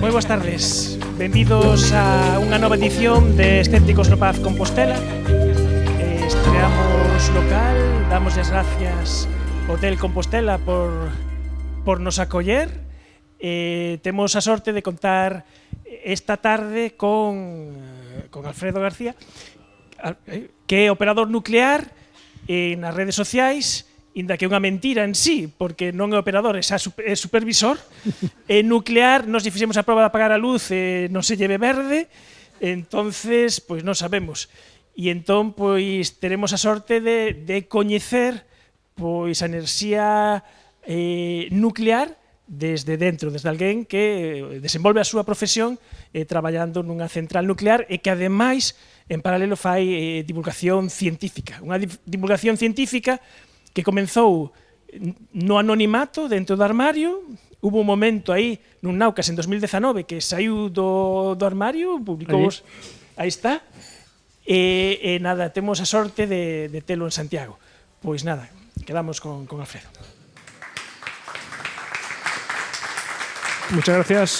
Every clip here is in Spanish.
Moi boas tardes. Benvidos a unha nova edición de Escépticos no Paz Compostela. Estreamos local, damos as gracias ao Hotel Compostela por nos acoller. Temos a sorte de contar esta tarde con Alfredo García, que é operador nuclear nas redes sociais, inda que é unha mentira en sí, porque non é operador, é supervisor. Nuclear, nos fixemos a proba de apagar a luz e non se lleve verde, entonces, pois non sabemos. E entón, pois, teremos a sorte de coñecer pois a enerxía nuclear desde dentro, desde alguén que desenvolve a súa profesión traballando nunha central nuclear e que, ademais, en paralelo fai divulgación científica. Unha divulgación científica que comenzou no anonimato dentro do armario. Hubo un momento aí nun Naucas en 2019 que saiu do armario, publicou, aí está, e nada, temos a sorte de telo en Santiago. Pois nada, quedamos con Alfredo. Muchas gracias.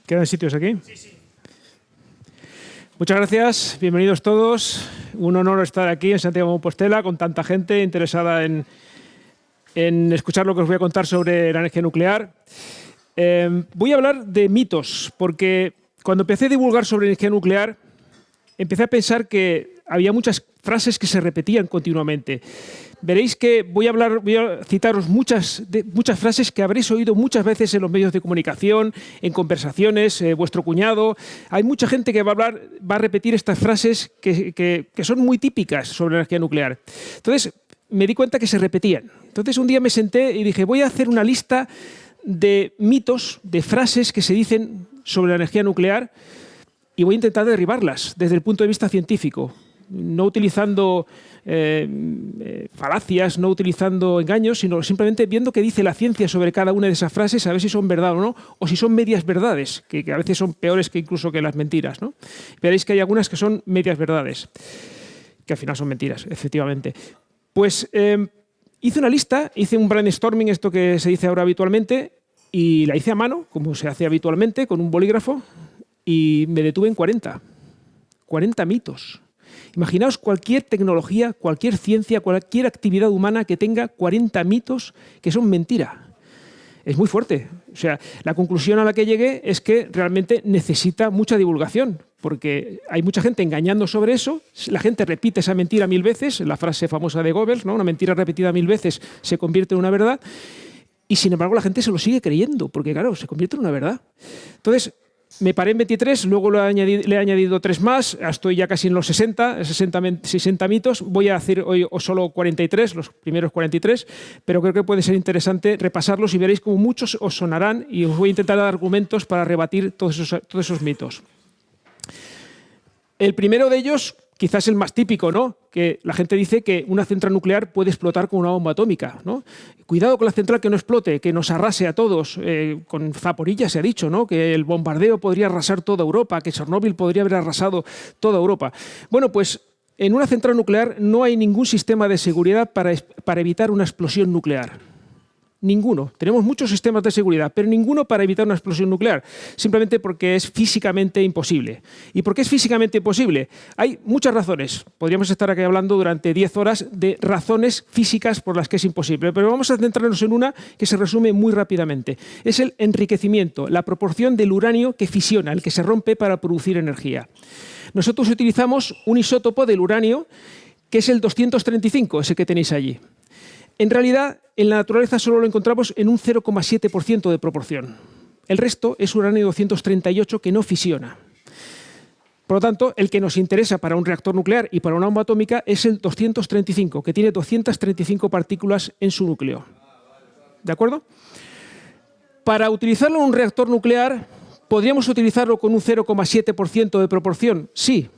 ¿Quedan sitios aquí? Sí, sí. Muchas gracias, bienvenidos todos. Un honor estar aquí en Santiago de Compostela con tanta gente interesada en escuchar lo que os voy a contar sobre la energía nuclear. Voy a hablar de mitos, porque cuando empecé a divulgar sobre energía nuclear, empecé a pensar que había muchas frases que se repetían continuamente. Veréis que voy a citaros muchas frases que habréis oído muchas veces en los medios de comunicación, en conversaciones, vuestro cuñado. Hay mucha gente que va a repetir estas frases que son muy típicas sobre la energía nuclear. Entonces, me di cuenta que se repetían. Entonces, un día me senté y dije, voy a hacer una lista de mitos, de frases que se dicen sobre la energía nuclear y voy a intentar derribarlas desde el punto de vista científico, no utilizando falacias, no utilizando engaños, sino simplemente viendo qué dice la ciencia sobre cada una de esas frases, a ver si son verdad o no, o si son medias verdades, que a veces son peores que incluso que las mentiras, ¿no? Veréis que hay algunas que son medias verdades, que al final son mentiras, efectivamente. Pues hice una lista, hice un brainstorming, esto que se dice ahora habitualmente, y la hice a mano, como se hace habitualmente, con un bolígrafo, y me detuve en 40 mitos. Imaginaos cualquier tecnología, cualquier ciencia, cualquier actividad humana que tenga 40 mitos que son mentira. Es muy fuerte. O sea, la conclusión a la que llegué es que realmente necesita mucha divulgación, porque hay mucha gente engañando sobre eso, la gente repite esa mentira 1000 veces, la frase famosa de Goebbels, ¿no? Una mentira repetida 1000 veces se convierte en una verdad, y sin embargo la gente se lo sigue creyendo, porque claro, se convierte en una verdad. Entonces, me paré en 23, luego le he añadido 3 más, estoy ya casi en los 60 mitos. Voy a decir hoy solo 43, los primeros 43, pero creo que puede ser interesante repasarlos y veréis cómo muchos os sonarán y os voy a intentar dar argumentos para rebatir todos esos mitos. El primero de ellos, quizás el más típico, ¿no? Que la gente dice que una central nuclear puede explotar con una bomba atómica, ¿no? Cuidado con la central que no explote, que nos arrase a todos. Con Zaporilla se ha dicho, ¿no? Que el bombardeo podría arrasar toda Europa, que Chernóbil podría haber arrasado toda Europa. Bueno, pues en una central nuclear no hay ningún sistema de seguridad para evitar una explosión nuclear. Ninguno. Tenemos muchos sistemas de seguridad, pero ninguno para evitar una explosión nuclear, simplemente porque es físicamente imposible. ¿Y por qué es físicamente imposible? Hay muchas razones. Podríamos estar aquí hablando durante 10 horas de razones físicas por las que es imposible, pero vamos a centrarnos en una que se resume muy rápidamente. Es el enriquecimiento, la proporción del uranio que fisiona, el que se rompe para producir energía. Nosotros utilizamos un isótopo del uranio que es el 235, ese que tenéis allí. En realidad, en la naturaleza solo lo encontramos en un 0,7% de proporción. El resto es uranio 238 que no fisiona. Por lo tanto, el que nos interesa para un reactor nuclear y para una bomba atómica es el 235, que tiene 235 partículas en su núcleo. ¿De acuerdo? Para utilizarlo en un reactor nuclear, ¿podríamos utilizarlo con un 0,7% de proporción? Sí.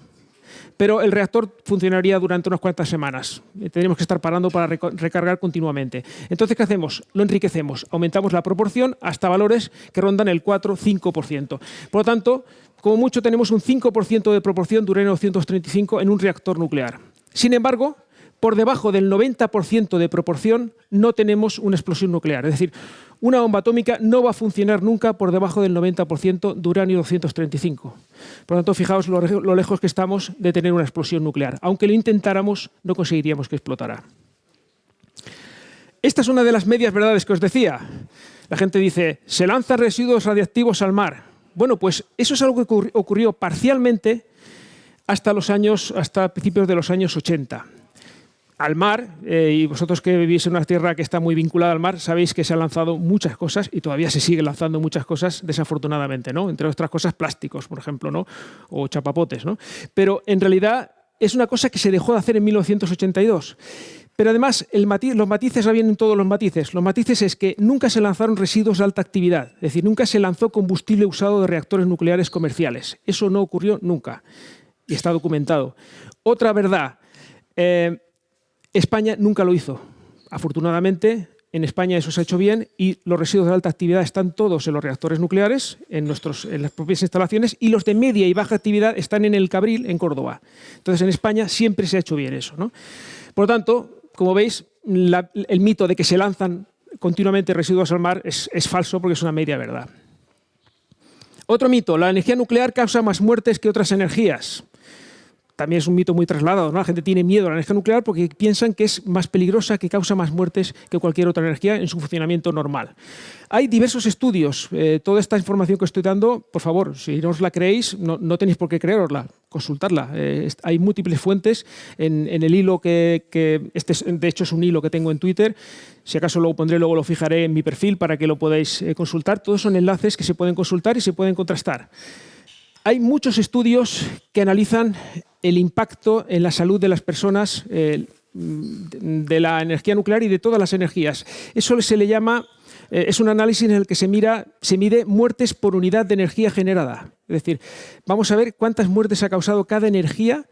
Pero el reactor funcionaría durante unas cuantas semanas. Tendríamos que estar parando para recargar continuamente. Entonces, ¿qué hacemos? Lo enriquecemos, aumentamos la proporción hasta valores que rondan el 4-5%. Por lo tanto, como mucho tenemos un 5% de proporción de uranio 235 en un reactor nuclear. Sin embargo, por debajo del 90% de proporción, no tenemos una explosión nuclear. Es decir, una bomba atómica no va a funcionar nunca por debajo del 90% de uranio 235. Por lo tanto, fijaos lo lejos que estamos de tener una explosión nuclear. Aunque lo intentáramos, no conseguiríamos que explotara. Esta es una de las medias verdades que os decía. La gente dice, se lanzan residuos radiactivos al mar. Bueno, pues eso es algo que ocurrió parcialmente hasta principios de los años 80. Al mar, y vosotros que vivís en una tierra que está muy vinculada al mar, sabéis que se han lanzado muchas cosas y todavía se siguen lanzando muchas cosas, desafortunadamente, ¿no? Entre otras cosas, plásticos, por ejemplo, ¿no? O chapapotes, ¿no? Pero en realidad es una cosa que se dejó de hacer en 1982. Pero además, los matices, ya vienen todos los matices. Los matices es que nunca se lanzaron residuos de alta actividad, es decir, nunca se lanzó combustible usado de reactores nucleares comerciales. Eso no ocurrió nunca y está documentado. Otra verdad, España nunca lo hizo. Afortunadamente, en España eso se ha hecho bien y los residuos de alta actividad están todos en los reactores nucleares, en las propias instalaciones, y los de media y baja actividad están en el Cabril, en Córdoba. Entonces, en España siempre se ha hecho bien eso, ¿no? Por lo tanto, como veis, el mito de que se lanzan continuamente residuos al mar es falso porque es una media verdad. Otro mito, la energía nuclear causa más muertes que otras energías. También es un mito muy trasladado, ¿no? La gente tiene miedo a la energía nuclear porque piensan que es más peligrosa, que causa más muertes que cualquier otra energía en su funcionamiento normal. Hay diversos estudios. Toda esta información que estoy dando, por favor, si no os la creéis, no tenéis por qué creerosla, consultarla. Hay múltiples fuentes en el hilo de hecho es un hilo que tengo en Twitter. Si acaso luego lo fijaré en mi perfil para que lo podáis consultar. Todos son enlaces que se pueden consultar y se pueden contrastar. Hay muchos estudios que analizan el impacto en la salud de las personas de la energía nuclear y de todas las energías. Eso se le llama, es un análisis en el que se mide muertes por unidad de energía generada. Es decir, vamos a ver cuántas muertes ha causado cada energía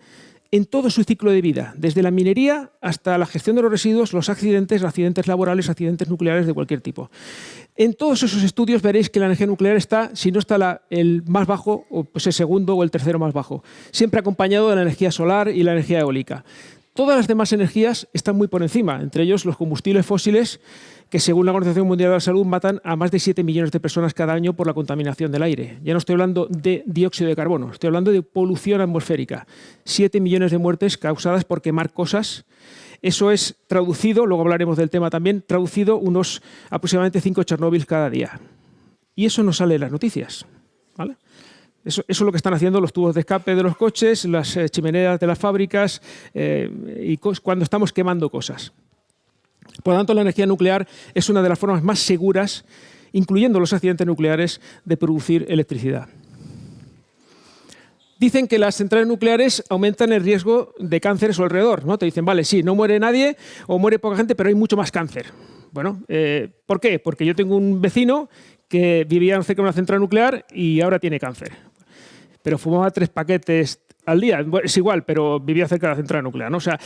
en todo su ciclo de vida, desde la minería hasta la gestión de los residuos, los accidentes laborales, accidentes nucleares de cualquier tipo. En todos esos estudios veréis que la energía nuclear está, si no está el más bajo, pues el segundo o el tercero más bajo, siempre acompañado de la energía solar y la energía eólica. Todas las demás energías están muy por encima, entre ellos los combustibles fósiles, que según la Organización Mundial de la Salud matan a más de 7 millones de personas cada año por la contaminación del aire. Ya no estoy hablando de dióxido de carbono, estoy hablando de polución atmosférica. 7 millones de muertes causadas por quemar cosas. Eso es traducido, luego hablaremos del tema también, traducido unos aproximadamente 5 Chernóbil cada día. Y eso no sale en las noticias, ¿vale? Eso es lo que están haciendo los tubos de escape de los coches, las chimeneas de las fábricas y cuando estamos quemando cosas. Por lo tanto, la energía nuclear es una de las formas más seguras, incluyendo los accidentes nucleares, de producir electricidad. Dicen que las centrales nucleares aumentan el riesgo de cáncer a su alrededor, ¿no? Te dicen, vale, sí, no muere nadie o muere poca gente, pero hay mucho más cáncer. Bueno, ¿por qué? Porque yo tengo un vecino que vivía cerca de una central nuclear y ahora tiene cáncer. Pero fumaba 3 paquetes al día. Es igual, pero vivía cerca de la central nuclear, ¿no? O sea,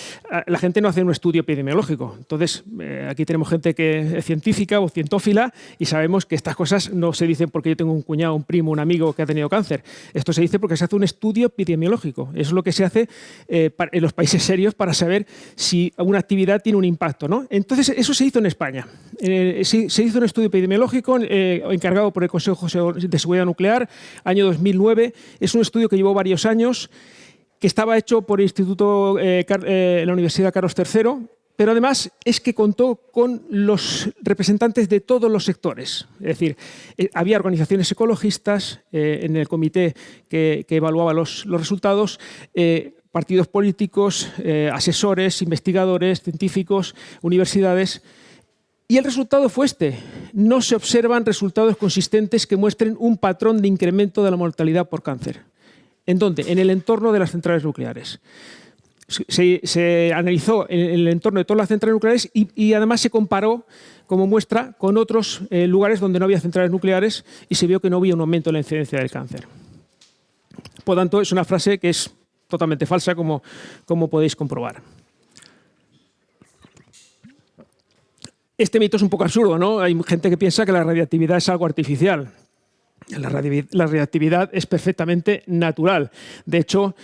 la gente no hace un estudio epidemiológico. Entonces, aquí tenemos gente que es científica o cientófila y sabemos que estas cosas no se dicen porque yo tengo un cuñado, un primo, un amigo que ha tenido cáncer. Esto se dice porque se hace un estudio epidemiológico. Eso es lo que se hace en los países serios para saber si una actividad tiene un impacto, ¿no? Entonces, eso se hizo en España. Se hizo un estudio epidemiológico encargado por el Consejo de Seguridad Nuclear, año 2009. Es un estudio que llevó varios años, que estaba hecho por el Instituto, la Universidad Carlos III, pero además es que contó con los representantes de todos los sectores. Es decir, había organizaciones ecologistas en el comité que evaluaba los resultados, partidos políticos, asesores, investigadores, científicos, universidades. Y el resultado fue este. No se observan resultados consistentes que muestren un patrón de incremento de la mortalidad por cáncer. ¿En dónde? En el entorno de las centrales nucleares. Se analizó en el entorno de todas las centrales nucleares y además se comparó como muestra con otros lugares donde no había centrales nucleares y se vio que no había un aumento en la incidencia del cáncer. Por tanto, es una frase que es totalmente falsa, como podéis comprobar. Este mito es un poco absurdo, ¿no? Hay gente que piensa que la radiactividad es algo artificial. La radiactividad es perfectamente natural. De hecho,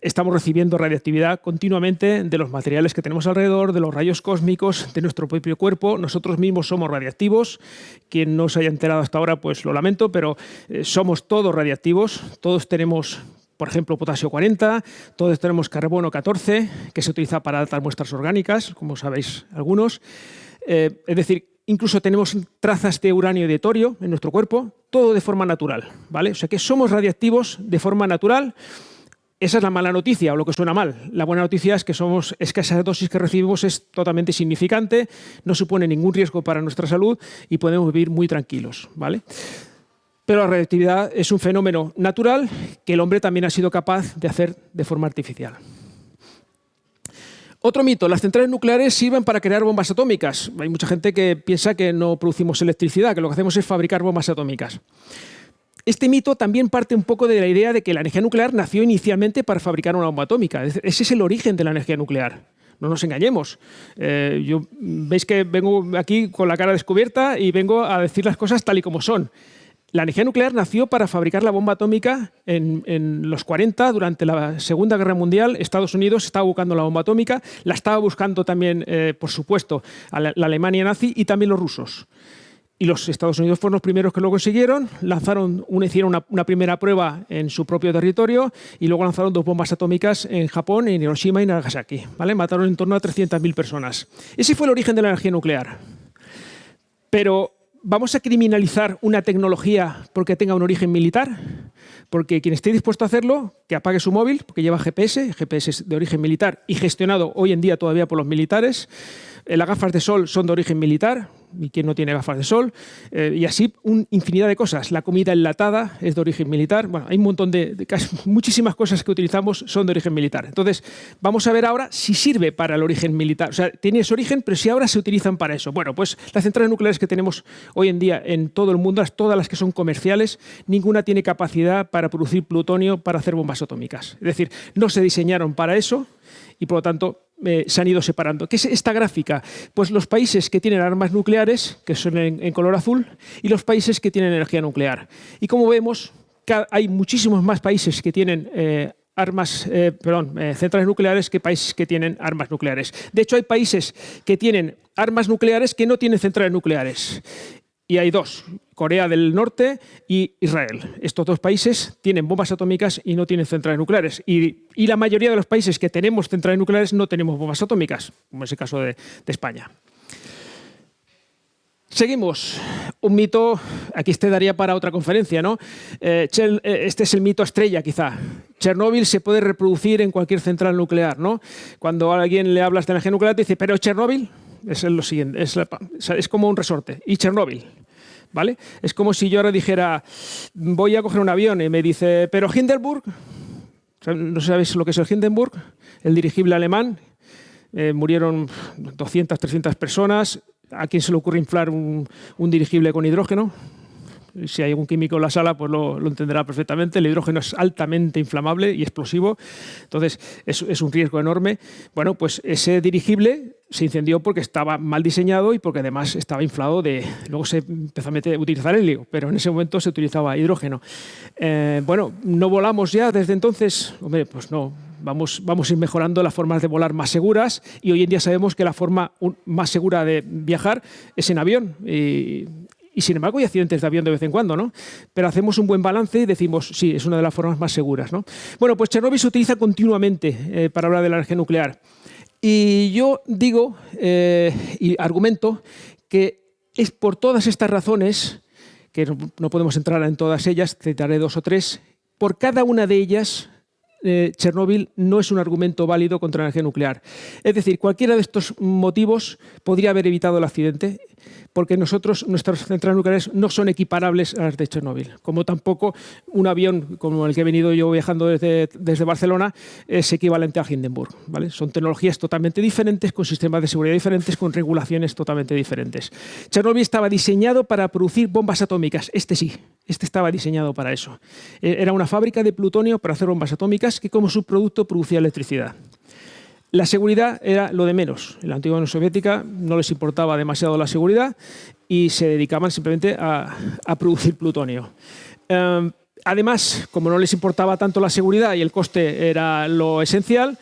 estamos recibiendo radiactividad continuamente de los materiales que tenemos alrededor, de los rayos cósmicos, de nuestro propio cuerpo. Nosotros mismos somos radiactivos. Quien no se haya enterado hasta ahora, pues lo lamento, pero somos todos radiactivos. Todos tenemos, por ejemplo, potasio 40, todos tenemos carbono 14, que se utiliza para datar muestras orgánicas, como sabéis algunos. Es decir, incluso tenemos trazas de uranio y de torio en nuestro cuerpo, todo de forma natural, ¿vale? O sea que somos radiactivos de forma natural. Esa es la mala noticia, o lo que suena mal. La buena noticia es que esa dosis que recibimos es totalmente insignificante, no supone ningún riesgo para nuestra salud y podemos vivir muy tranquilos, ¿vale? Pero la radiactividad es un fenómeno natural que el hombre también ha sido capaz de hacer de forma artificial. Otro mito, las centrales nucleares sirven para crear bombas atómicas. Hay mucha gente que piensa que no producimos electricidad, que lo que hacemos es fabricar bombas atómicas. Este mito también parte un poco de la idea de que la energía nuclear nació inicialmente para fabricar una bomba atómica. Ese es el origen de la energía nuclear. No nos engañemos. Veis que vengo aquí con la cara descubierta y vengo a decir las cosas tal y como son. La energía nuclear nació para fabricar la bomba atómica en los 40, durante la Segunda Guerra Mundial. Estados Unidos estaba buscando la bomba atómica, la estaba buscando también, por supuesto, la Alemania nazi y también los rusos. Y los Estados Unidos fueron los primeros que lo consiguieron, hicieron una primera prueba en su propio territorio y luego lanzaron 2 bombas atómicas en Japón, en Hiroshima y Nagasaki, ¿vale? Mataron en torno a 300.000 personas. Ese fue el origen de la energía nuclear. Pero ¿vamos a criminalizar una tecnología porque tenga un origen militar? Porque quien esté dispuesto a hacerlo, que apague su móvil, porque lleva GPS. El GPS es de origen militar y gestionado hoy en día todavía por los militares. Las gafas de sol son de origen militar, y quien no tiene gafas de sol, y así infinidad de cosas. La comida enlatada es de origen militar. Bueno, hay un montón muchísimas cosas que utilizamos son de origen militar. Entonces, vamos a ver ahora si sirve para el origen militar. O sea, tiene ese origen, pero si ahora se utilizan para eso. Bueno, pues las centrales nucleares que tenemos hoy en día en todo el mundo, todas las que son comerciales, ninguna tiene capacidad para producir plutonio para hacer bombas atómicas. Es decir, no se diseñaron para eso y, por lo tanto, se han ido separando. ¿Qué es esta gráfica? Pues los países que tienen armas nucleares, que son en color azul, y los países que tienen energía nuclear. Y como vemos, hay muchísimos más países que tienen centrales nucleares que países que tienen armas nucleares. De hecho, hay países que tienen armas nucleares que no tienen centrales nucleares. Y hay 2, Corea del Norte y Israel. Estos 2 países tienen bombas atómicas y no tienen centrales nucleares. Y la mayoría de los países que tenemos centrales nucleares no tenemos bombas atómicas, como es el caso de España. Seguimos. Un mito, aquí este daría para otra conferencia, ¿no? Este es el mito estrella, quizá. Chernóbil se puede reproducir en cualquier central nuclear, ¿no? Cuando a alguien le hablas de energía nuclear, te dice, ¿pero Chernóbil? Es lo siguiente, es como un resorte. ¿Y Chernóbil? ¿Vale? Es como si yo ahora dijera, voy a coger un avión y me dice, ¿pero Hindenburg? ¿No sabéis lo que es el Hindenburg? El dirigible alemán. Murieron 200, 300 personas. ¿A quién se le ocurre inflar un dirigible con hidrógeno? Si hay algún químico en la sala, pues lo entenderá perfectamente. El hidrógeno es altamente inflamable y explosivo, entonces es un riesgo enorme. Bueno, pues ese dirigible se incendió porque estaba mal diseñado y porque además estaba inflado luego se empezó a utilizar helio, pero en ese momento se utilizaba hidrógeno. Bueno, ¿no volamos ya desde entonces? Hombre, pues no. Vamos a ir mejorando las formas de volar más seguras y hoy en día sabemos que la forma más segura de viajar es en avión. Y sin embargo hay accidentes de avión de vez en cuando, ¿no? Pero hacemos un buen balance y decimos, sí, es una de las formas más seguras, ¿no? Bueno, pues Chernóbil se utiliza continuamente para hablar de la energía nuclear. Y yo digo y argumento que es por todas estas razones, que no podemos entrar en todas ellas, citaré 2 o 3, por cada una de ellas Chernóbil no es un argumento válido contra la energía nuclear. Es decir, cualquiera de estos motivos podría haber evitado el accidente, porque nuestras centrales nucleares no son equiparables a las de Chernóbil. Como tampoco un avión como el que he venido yo viajando desde Barcelona es equivalente a Hindenburg, ¿vale? Son tecnologías totalmente diferentes, con sistemas de seguridad diferentes, con regulaciones totalmente diferentes. Chernóbil estaba diseñado para producir bombas atómicas. Este estaba diseñado para eso. Era una fábrica de plutonio para hacer bombas atómicas que como subproducto producía electricidad. La seguridad era lo de menos. En la antigua Unión Soviética no les importaba demasiado la seguridad y se dedicaban simplemente a producir plutonio. Además, como no les importaba tanto la seguridad y el coste era lo esencial,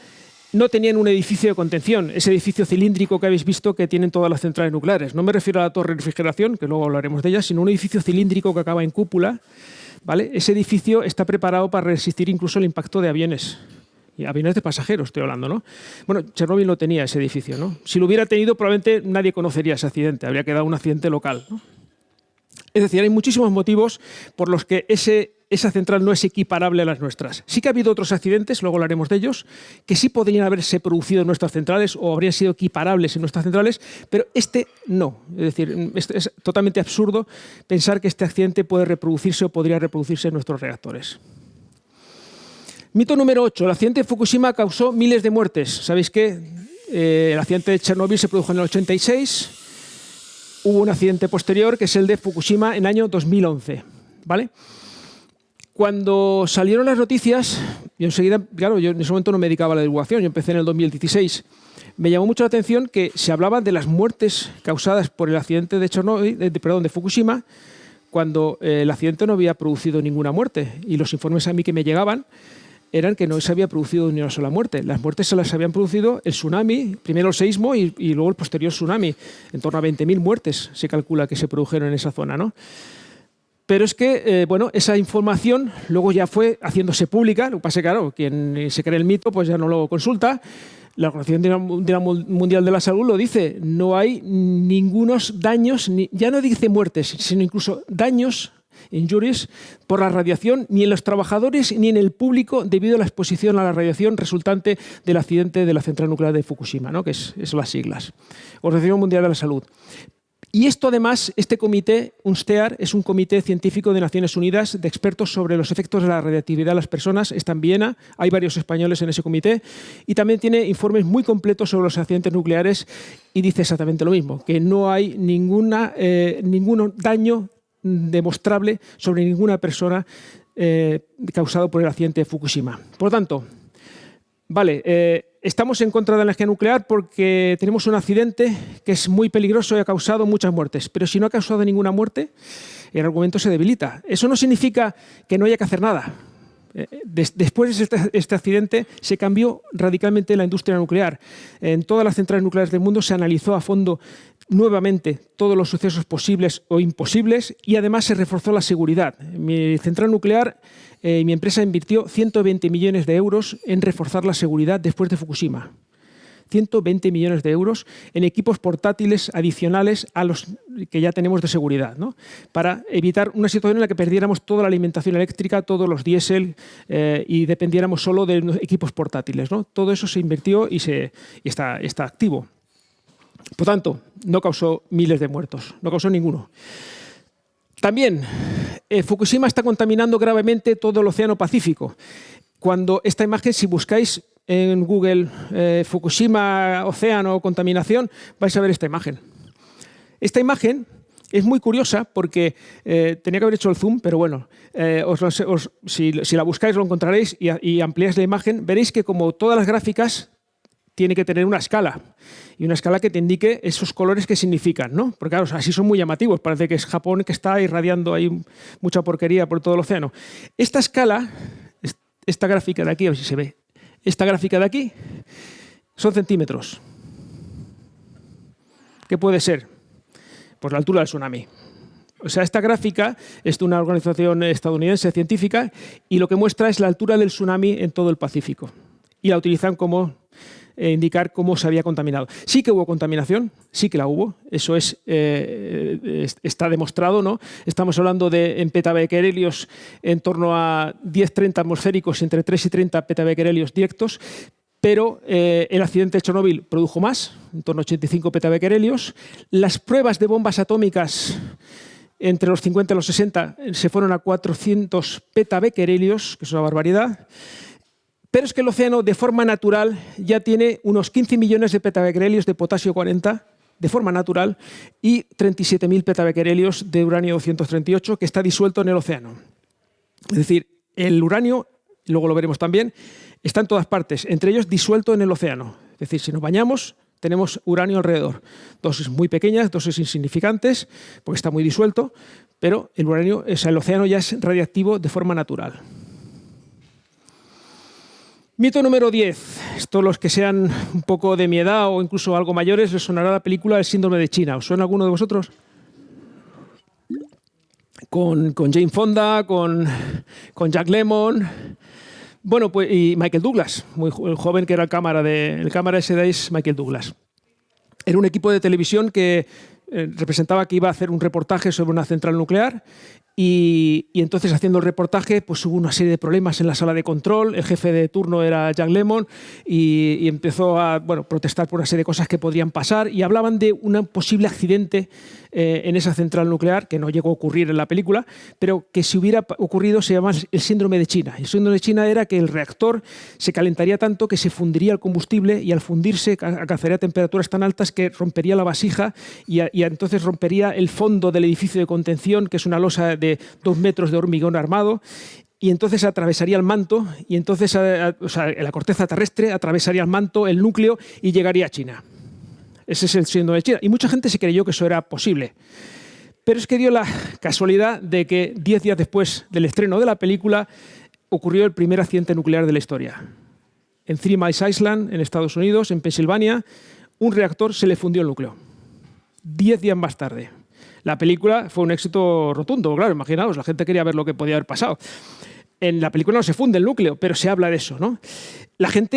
no tenían un edificio de contención, ese edificio cilíndrico que habéis visto que tienen todas las centrales nucleares. No me refiero a la torre de refrigeración, que luego hablaremos de ella, sino un edificio cilíndrico que acaba en cúpula, ¿vale? Ese edificio está preparado para resistir incluso el impacto de aviones. Y aviones de pasajeros estoy hablando, ¿no? Bueno, Chernóbil no tenía ese edificio, ¿no? Si lo hubiera tenido, probablemente nadie conocería ese accidente, habría quedado un accidente local, ¿no? Es decir, hay muchísimos motivos por los que esa central no es equiparable a las nuestras. Sí que ha habido otros accidentes, luego hablaremos de ellos, que sí podrían haberse producido en nuestras centrales o habrían sido equiparables en nuestras centrales, pero este no. Es decir, es totalmente absurdo pensar que este accidente puede reproducirse o podría reproducirse en nuestros reactores. Mito número 8. El accidente de Fukushima causó miles de muertes. ¿Sabéis qué? El accidente de Chernóbil se produjo en el 86. Hubo un accidente posterior, que es el de Fukushima, en el año 2011. ¿Vale? Cuando salieron las noticias, yo enseguida, claro, yo en ese momento no me dedicaba a la divulgación, yo empecé en el 2016. Me llamó mucho la atención que se hablaba de las muertes causadas por el accidente de de Fukushima, cuando el accidente no había producido ninguna muerte. Y los informes a mí que me llegaban eran que no se había producido ni una sola muerte. Las muertes se las habían producido el tsunami, primero el seísmo y luego el posterior tsunami. En torno a 20.000 muertes se calcula que se produjeron en esa zona, ¿no? Pero es que, bueno, esa información luego ya fue haciéndose pública. Lo que pasa es que, claro, quien se cree el mito pues ya no lo consulta. La Organización Mundial de la Salud lo dice. No hay ningunos daños, ya no dice muertes, sino incluso daños, injuries, por la radiación, ni en los trabajadores ni en el público debido a la exposición a la radiación resultante del accidente de la central nuclear de Fukushima, ¿no? Que son las siglas. Organización Mundial de la Salud. Y esto además, este comité, UNSTEAR, es un comité científico de Naciones Unidas de expertos sobre los efectos de la radiactividad en las personas. Está en Viena, hay varios españoles en ese comité y también tiene informes muy completos sobre los accidentes nucleares y dice exactamente lo mismo, que no hay ningún daño demostrable sobre ninguna persona causado por el accidente de Fukushima. Por lo tanto, vale, estamos en contra de la energía nuclear porque tenemos un accidente que es muy peligroso y ha causado muchas muertes. Pero si no ha causado ninguna muerte, el argumento se debilita. Eso no significa que no haya que hacer nada. Después de este accidente se cambió radicalmente la industria nuclear. En todas las centrales nucleares del mundo se analizó a fondo nuevamente todos los sucesos posibles o imposibles y además se reforzó la seguridad. Mi central nuclear, mi empresa invirtió 120 millones de euros en reforzar la seguridad después de Fukushima. 120 millones de euros en equipos portátiles adicionales a los que ya tenemos de seguridad, ¿no? Para evitar una situación en la que perdiéramos toda la alimentación eléctrica, todos los diésel y dependiéramos solo de equipos portátiles, ¿no? Todo eso se invirtió y está activo. Por tanto, no causó miles de muertos, no causó ninguno. También, Fukushima está contaminando gravemente todo el Océano Pacífico. Cuando esta imagen, si buscáis en Google Fukushima, océano, contaminación, vais a ver esta imagen. Esta imagen es muy curiosa porque tenía que haber hecho el zoom, pero bueno, si la buscáis lo encontraréis y ampliáis la imagen, veréis que como todas las gráficas tiene que tener una escala y una escala que te indique esos colores que significan, ¿no? Porque claro, así son muy llamativos, parece que es Japón que está irradiando ahí mucha porquería por todo el océano. Esta escala, esta gráfica de aquí, a ver si se ve, esta gráfica de aquí son centímetros. ¿Qué puede ser? Pues la altura del tsunami. O sea, esta gráfica es de una organización estadounidense científica y lo que muestra es la altura del tsunami en todo el Pacífico. Y la utilizan como indicar cómo se había contaminado. Sí que hubo contaminación, sí que la hubo, eso está demostrado, ¿no? Estamos hablando de en petabecquerelios en torno a 10-30 atmosféricos, entre 3 y 30 petabecquerelios directos, pero el accidente de Chernóbil produjo más, en torno a 85 petabecquerelios. Las pruebas de bombas atómicas entre los 50 y los 60 se fueron a 400 petabecquerelios, que es una barbaridad. Pero es que el océano, de forma natural, ya tiene unos 15 millones de petabecquerelios de potasio 40, de forma natural, y 37.000 petabecquerelios de uranio 238, que está disuelto en el océano. Es decir, el uranio, luego lo veremos también, está en todas partes, entre ellos disuelto en el océano. Es decir, si nos bañamos, tenemos uranio alrededor. Dosis muy pequeñas, dosis insignificantes, porque está muy disuelto, pero el uranio, el océano ya es radiactivo de forma natural. Mito número 10. Esto, los que sean un poco de mi edad o incluso algo mayores, les sonará la película El síndrome de China. ¿Os suena alguno de vosotros? Con Jane Fonda, con Jack Lemmon, bueno, pues, y Michael Douglas, el joven que era el cámara ese de ahí es Michael Douglas. Era un equipo de televisión que representaba que iba a hacer un reportaje sobre una central nuclear y entonces, haciendo el reportaje, pues hubo una serie de problemas en la sala de control. El jefe de turno era Jack Lemmon y empezó a protestar por una serie de cosas que podrían pasar, y hablaban de un posible accidente en esa central nuclear, que no llegó a ocurrir en la película, pero que si hubiera ocurrido se llama el síndrome de China. El síndrome de China era que el reactor se calentaría tanto que se fundiría el combustible, y al fundirse alcanzaría temperaturas tan altas que rompería la vasija y entonces rompería el fondo del edificio de contención, que es una losa de 2 metros de hormigón armado, y entonces atravesaría el manto, y entonces la corteza terrestre atravesaría el manto, el núcleo, y llegaría a China. Ese es el síndrome de China. Y mucha gente se creyó que eso era posible. Pero es que dio la casualidad de que 10 días después del estreno de la película ocurrió el primer accidente nuclear de la historia. En Three Mile Island, en Estados Unidos, en Pensilvania, un reactor se le fundió el núcleo. 10 días más tarde. La película fue un éxito rotundo, claro, imaginaos, la gente quería ver lo que podía haber pasado. En la película no se funde el núcleo, pero se habla de eso, ¿no?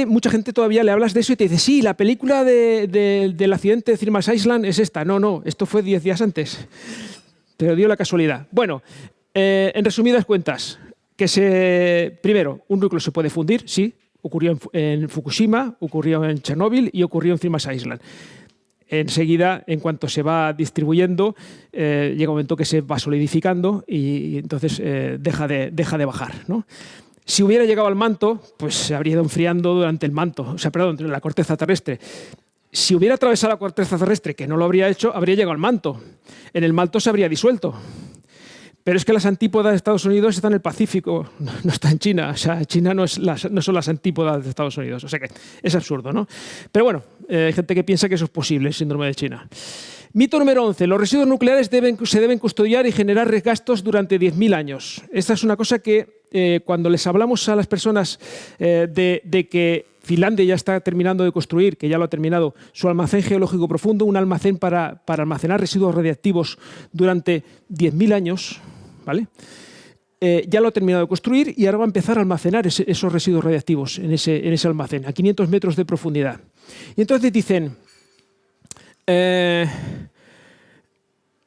Mucha gente todavía le hablas de eso y te dice, sí, la película del accidente de Three Mile Island es esta. No, esto fue 10 días antes. Pero dio la casualidad. Bueno, en resumidas cuentas, primero, un núcleo se puede fundir, sí, ocurrió en Fukushima, ocurrió en Chernóbil y ocurrió en Three Mile Island. Enseguida, en cuanto se va distribuyendo, llega un momento que se va solidificando y entonces deja de bajar, ¿no? Si hubiera llegado al manto, pues se habría ido enfriando durante el manto, entre la corteza terrestre. Si hubiera atravesado la corteza terrestre, que no lo habría hecho, habría llegado al manto. En el manto se habría disuelto. Pero es que las antípodas de Estados Unidos están en el Pacífico, no está en China. O sea, China no son las antípodas de Estados Unidos. O sea que es absurdo, ¿no? Pero bueno, hay gente que piensa que eso es posible, el síndrome de China. Mito número 11. Los residuos nucleares se deben custodiar y generar gastos durante 10.000 años. Esta es una cosa que cuando les hablamos a las personas de que Finlandia ya está terminando de construir, que ya lo ha terminado, su almacén geológico profundo, un almacén para almacenar residuos radiactivos durante 10.000 años, ¿vale? Ya lo ha terminado de construir y ahora va a empezar a almacenar esos residuos radiactivos en ese almacén, a 500 metros de profundidad. Y entonces dicen,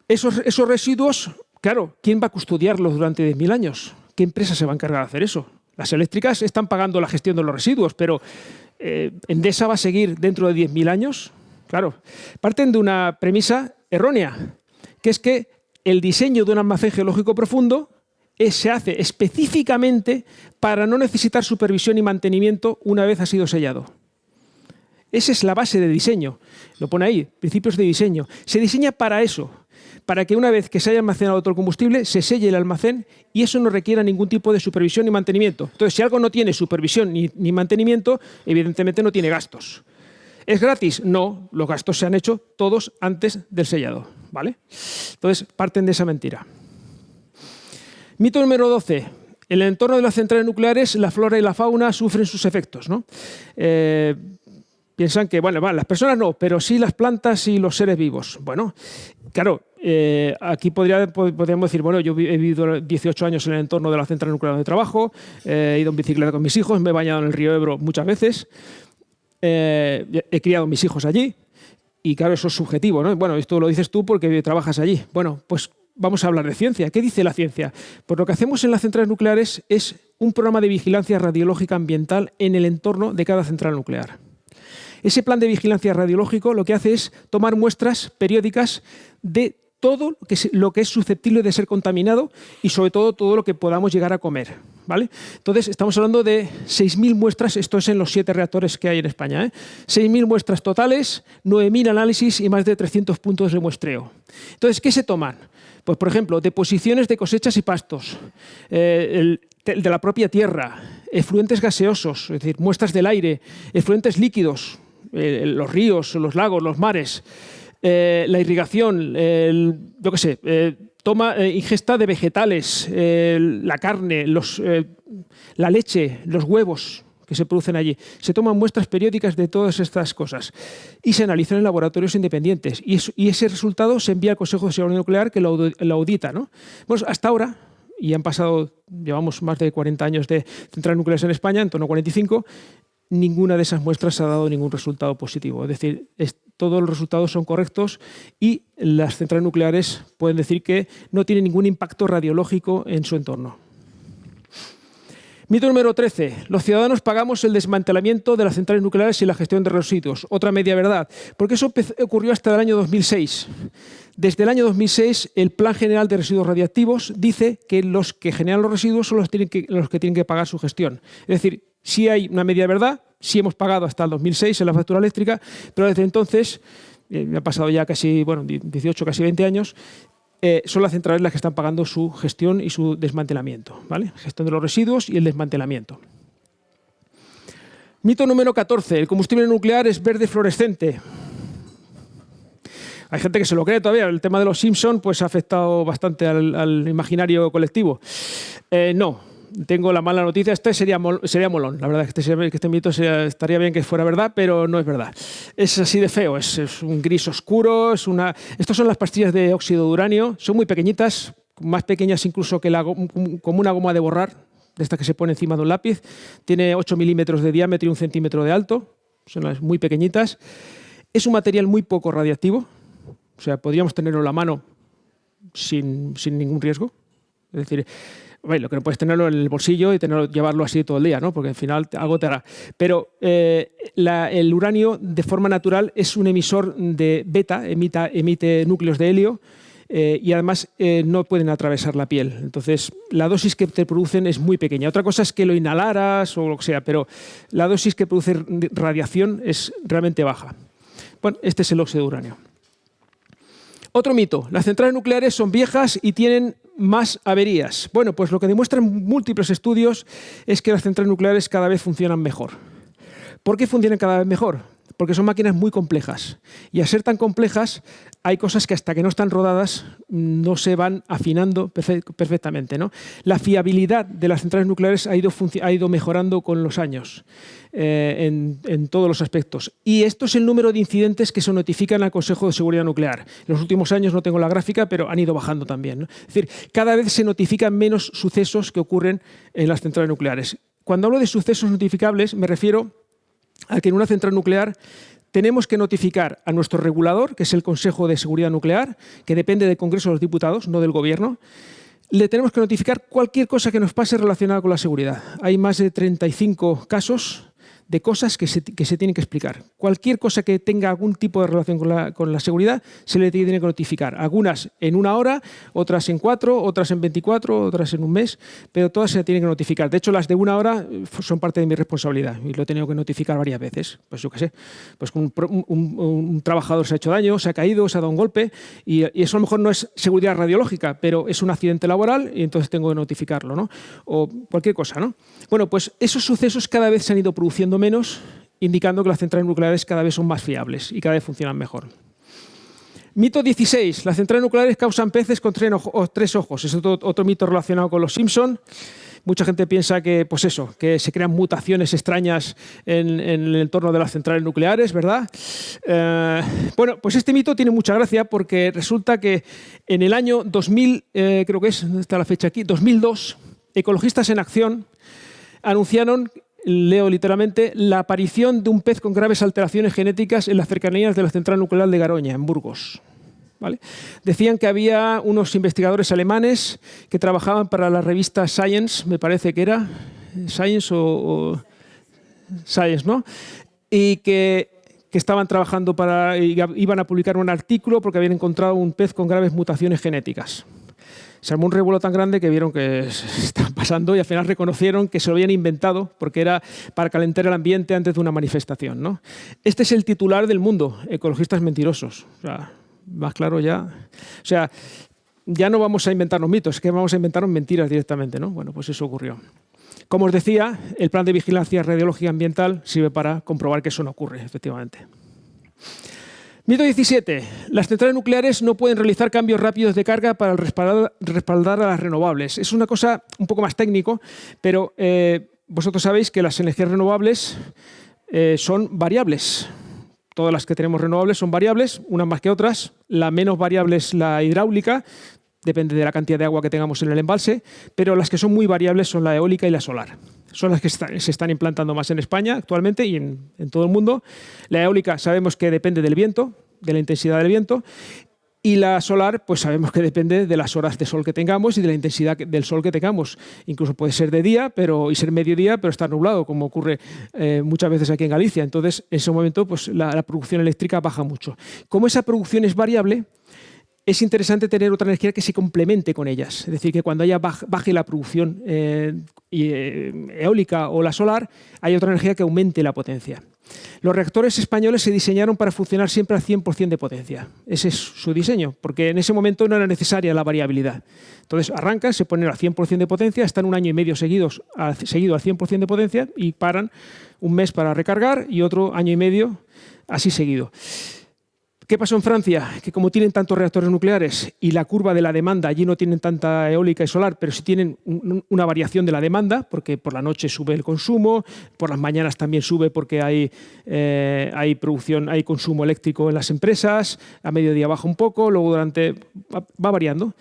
esos residuos, claro, ¿quién va a custodiarlos durante 10.000 años? ¿Qué empresa se va a encargar de hacer eso? Las eléctricas están pagando la gestión de los residuos, pero ¿Endesa va a seguir dentro de 10.000 años? Claro, parten de una premisa errónea, que es que el diseño de un almacén geológico profundo se hace específicamente para no necesitar supervisión y mantenimiento una vez ha sido sellado. Esa es la base de diseño. Lo pone ahí, principios de diseño. Se diseña para eso, para que una vez que se haya almacenado todo el combustible, se selle el almacén y eso no requiera ningún tipo de supervisión ni mantenimiento. Entonces, si algo no tiene supervisión ni mantenimiento, evidentemente no tiene gastos. ¿Es gratis? No, los gastos se han hecho todos antes del sellado, ¿vale? Entonces, parten de esa mentira. Mito número 12. En el entorno de las centrales nucleares, la flora y la fauna sufren sus efectos, ¿no? Piensan que, bueno, las personas no, pero sí las plantas y los seres vivos. Bueno, claro, aquí podríamos decir, bueno, yo he vivido 18 años en el entorno de la central nuclear donde trabajo, he ido en bicicleta con mis hijos, me he bañado en el río Ebro muchas veces, he criado a mis hijos allí y claro, eso es subjetivo, ¿no? Bueno, esto lo dices tú porque trabajas allí. Bueno, pues vamos a hablar de ciencia. ¿Qué dice la ciencia? Pues lo que hacemos en las centrales nucleares es un programa de vigilancia radiológica ambiental en el entorno de cada central nuclear. Ese plan de vigilancia radiológico lo que hace es tomar muestras periódicas de todo lo que es susceptible de ser contaminado y sobre todo lo que podamos llegar a comer, ¿vale? Entonces estamos hablando de 6.000 muestras, esto es en los 7 reactores que hay en España, ¿eh? 6.000 muestras totales, 9.000 análisis y más de 300 puntos de muestreo. Entonces, ¿qué se toman? Pues, por ejemplo, deposiciones de cosechas y pastos, de la propia tierra, efluentes gaseosos, es decir, muestras del aire, efluentes líquidos, los ríos, los lagos, los mares, la irrigación, yo qué sé, ingesta de vegetales, la carne, la leche, los huevos que se producen allí. Se toman muestras periódicas de todas estas cosas y se analizan en laboratorios independientes. Y ese resultado se envía al Consejo de Seguridad Nuclear, que lo audita, ¿no? Bueno, hasta ahora, y llevamos más de 40 años de centrales nucleares en España, en torno a 45, ninguna de esas muestras ha dado ningún resultado positivo. Es decir, todos los resultados son correctos y las centrales nucleares pueden decir que no tienen ningún impacto radiológico en su entorno. Mito número 13. Los ciudadanos pagamos el desmantelamiento de las centrales nucleares y la gestión de residuos. Otra media verdad. Porque eso ocurrió hasta el año 2006. Desde el año 2006, el Plan General de Residuos Radiactivos dice que los que generan los residuos son los que tienen que pagar su gestión. Es decir, sí hay una media verdad, sí hemos pagado hasta el 2006 en la factura eléctrica, pero desde entonces, me ha pasado ya casi 18, casi 20 años, son las centrales las que están pagando su gestión y su desmantelamiento, ¿vale? Gestión de los residuos y el desmantelamiento. Mito número 14. El combustible nuclear es verde fluorescente. Hay gente que se lo cree todavía. El tema de los Simpson pues, ha afectado bastante al imaginario colectivo. No. Tengo la mala noticia. Este sería molón. La verdad es que este mito estaría bien que fuera verdad, pero no es verdad. Es así de feo. Es un gris oscuro. Estas son las pastillas de óxido de uranio. Son muy pequeñitas, más pequeñas incluso que como una goma de borrar, de estas que se pone encima de un lápiz. Tiene 8 milímetros de diámetro y 1 centímetro de alto. Son las muy pequeñitas. Es un material muy poco radiactivo. O sea, podríamos tenerlo en la mano sin ningún riesgo. Es decir, bueno, lo que no puedes tenerlo en el bolsillo y llevarlo así todo el día, ¿no? Porque al final algo te hará. Pero el uranio, de forma natural, es un emisor de beta, emite núcleos de helio y además no pueden atravesar la piel. Entonces, la dosis que te producen es muy pequeña. Otra cosa es que lo inhalaras o lo que sea, pero la dosis que produce radiación es realmente baja. Bueno, este es el óxido de uranio. Otro mito. Las centrales nucleares son viejas y tienen más averías. Bueno, pues lo que demuestran múltiples estudios es que las centrales nucleares cada vez funcionan mejor. ¿Por qué funcionan cada vez mejor? Porque son máquinas muy complejas. Y al ser tan complejas, hay cosas que hasta que no están rodadas no se van afinando perfectamente, ¿no? La fiabilidad de las centrales nucleares ha ido mejorando con los años en todos los aspectos. Y esto es el número de incidentes que se notifican al Consejo de Seguridad Nuclear. En los últimos años no tengo la gráfica, pero han ido bajando también, ¿no? Es decir, cada vez se notifican menos sucesos que ocurren en las centrales nucleares. Cuando hablo de sucesos notificables, me refiero a que en una central nuclear tenemos que notificar a nuestro regulador, que es el Consejo de Seguridad Nuclear, que depende del Congreso de los Diputados, no del Gobierno. Le tenemos que notificar cualquier cosa que nos pase relacionada con la seguridad. Hay más de 35 casos de cosas que se tienen que explicar. Cualquier cosa que tenga algún tipo de relación con la seguridad se le tiene que notificar. Algunas en 1 hora, otras en 4, otras en 24, otras en un mes, pero todas se tienen que notificar. De hecho, las de 1 hora son parte de mi responsabilidad y lo he tenido que notificar varias veces. Pues yo qué sé, pues un trabajador se ha hecho daño, se ha caído, se ha dado un golpe y eso a lo mejor no es seguridad radiológica, pero es un accidente laboral y entonces tengo que notificarlo, ¿no? O cualquier cosa, ¿no? Bueno, pues esos sucesos cada vez se han ido produciendo menos, indicando que las centrales nucleares cada vez son más fiables y cada vez funcionan mejor. Mito 16. Las centrales nucleares causan peces con 3 ojos. Es otro mito relacionado con los Simpson. Mucha gente piensa que, pues eso, que se crean mutaciones extrañas en el entorno de las centrales nucleares, ¿verdad? Bueno, pues este mito tiene mucha gracia porque resulta que en el año 2000, creo que ¿dónde está la fecha aquí? 2002, Ecologistas en Acción anunciaron, leo literalmente, la aparición de un pez con graves alteraciones genéticas en las cercanías de la central nuclear de Garoña, en Burgos. ¿Vale? Decían que había unos investigadores alemanes que trabajaban para la revista Science, me parece que era, Science o Science, ¿no? Y que estaban trabajando iban a publicar un artículo porque habían encontrado un pez con graves mutaciones genéticas. Se armó un revuelo tan grande que vieron que se estaba pasando y al final reconocieron que se lo habían inventado porque era para calentar el ambiente antes de una manifestación, ¿no? Este es el titular del Mundo, ecologistas mentirosos. O sea, más claro ya. O sea, ya no vamos a inventarnos mitos, es que vamos a inventarnos mentiras directamente, ¿no? Bueno, pues eso ocurrió. Como os decía, el plan de vigilancia radiológica ambiental sirve para comprobar que eso no ocurre, efectivamente. Mito 17. Las centrales nucleares no pueden realizar cambios rápidos de carga para respaldar a las renovables. Es una cosa un poco más técnico, pero vosotros sabéis que las energías renovables son variables. Todas las que tenemos renovables son variables, unas más que otras. La menos variable es la hidráulica, depende de la cantidad de agua que tengamos en el embalse, pero las que son muy variables son la eólica y la solar. Son las que se están implantando más en España actualmente y en todo el mundo. La eólica sabemos que depende del viento, de la intensidad del viento, y la solar, pues sabemos que depende de las horas de sol que tengamos y de la intensidad del sol que tengamos. Incluso puede ser de día y ser mediodía, pero estar nublado, como ocurre muchas veces aquí en Galicia. Entonces, en ese momento, pues la producción eléctrica baja mucho. Como esa producción es variable, es interesante tener otra energía que se complemente con ellas. Es decir, que cuando baje la producción eólica o la solar, hay otra energía que aumente la potencia. Los reactores españoles se diseñaron para funcionar siempre al 100% de potencia. Ese es su diseño, porque en ese momento no era necesaria la variabilidad. Entonces arrancan, se ponen al 100% de potencia, están un año y medio seguido al 100% de potencia y paran un mes para recargar y otro año y medio así seguido. ¿Qué pasó en Francia? Que como tienen tantos reactores nucleares y la curva de la demanda, allí no tienen tanta eólica y solar, pero sí tienen una variación de la demanda, porque por la noche sube el consumo, por las mañanas también sube porque hay producción, hay consumo eléctrico en las empresas, a mediodía baja un poco, luego va variando.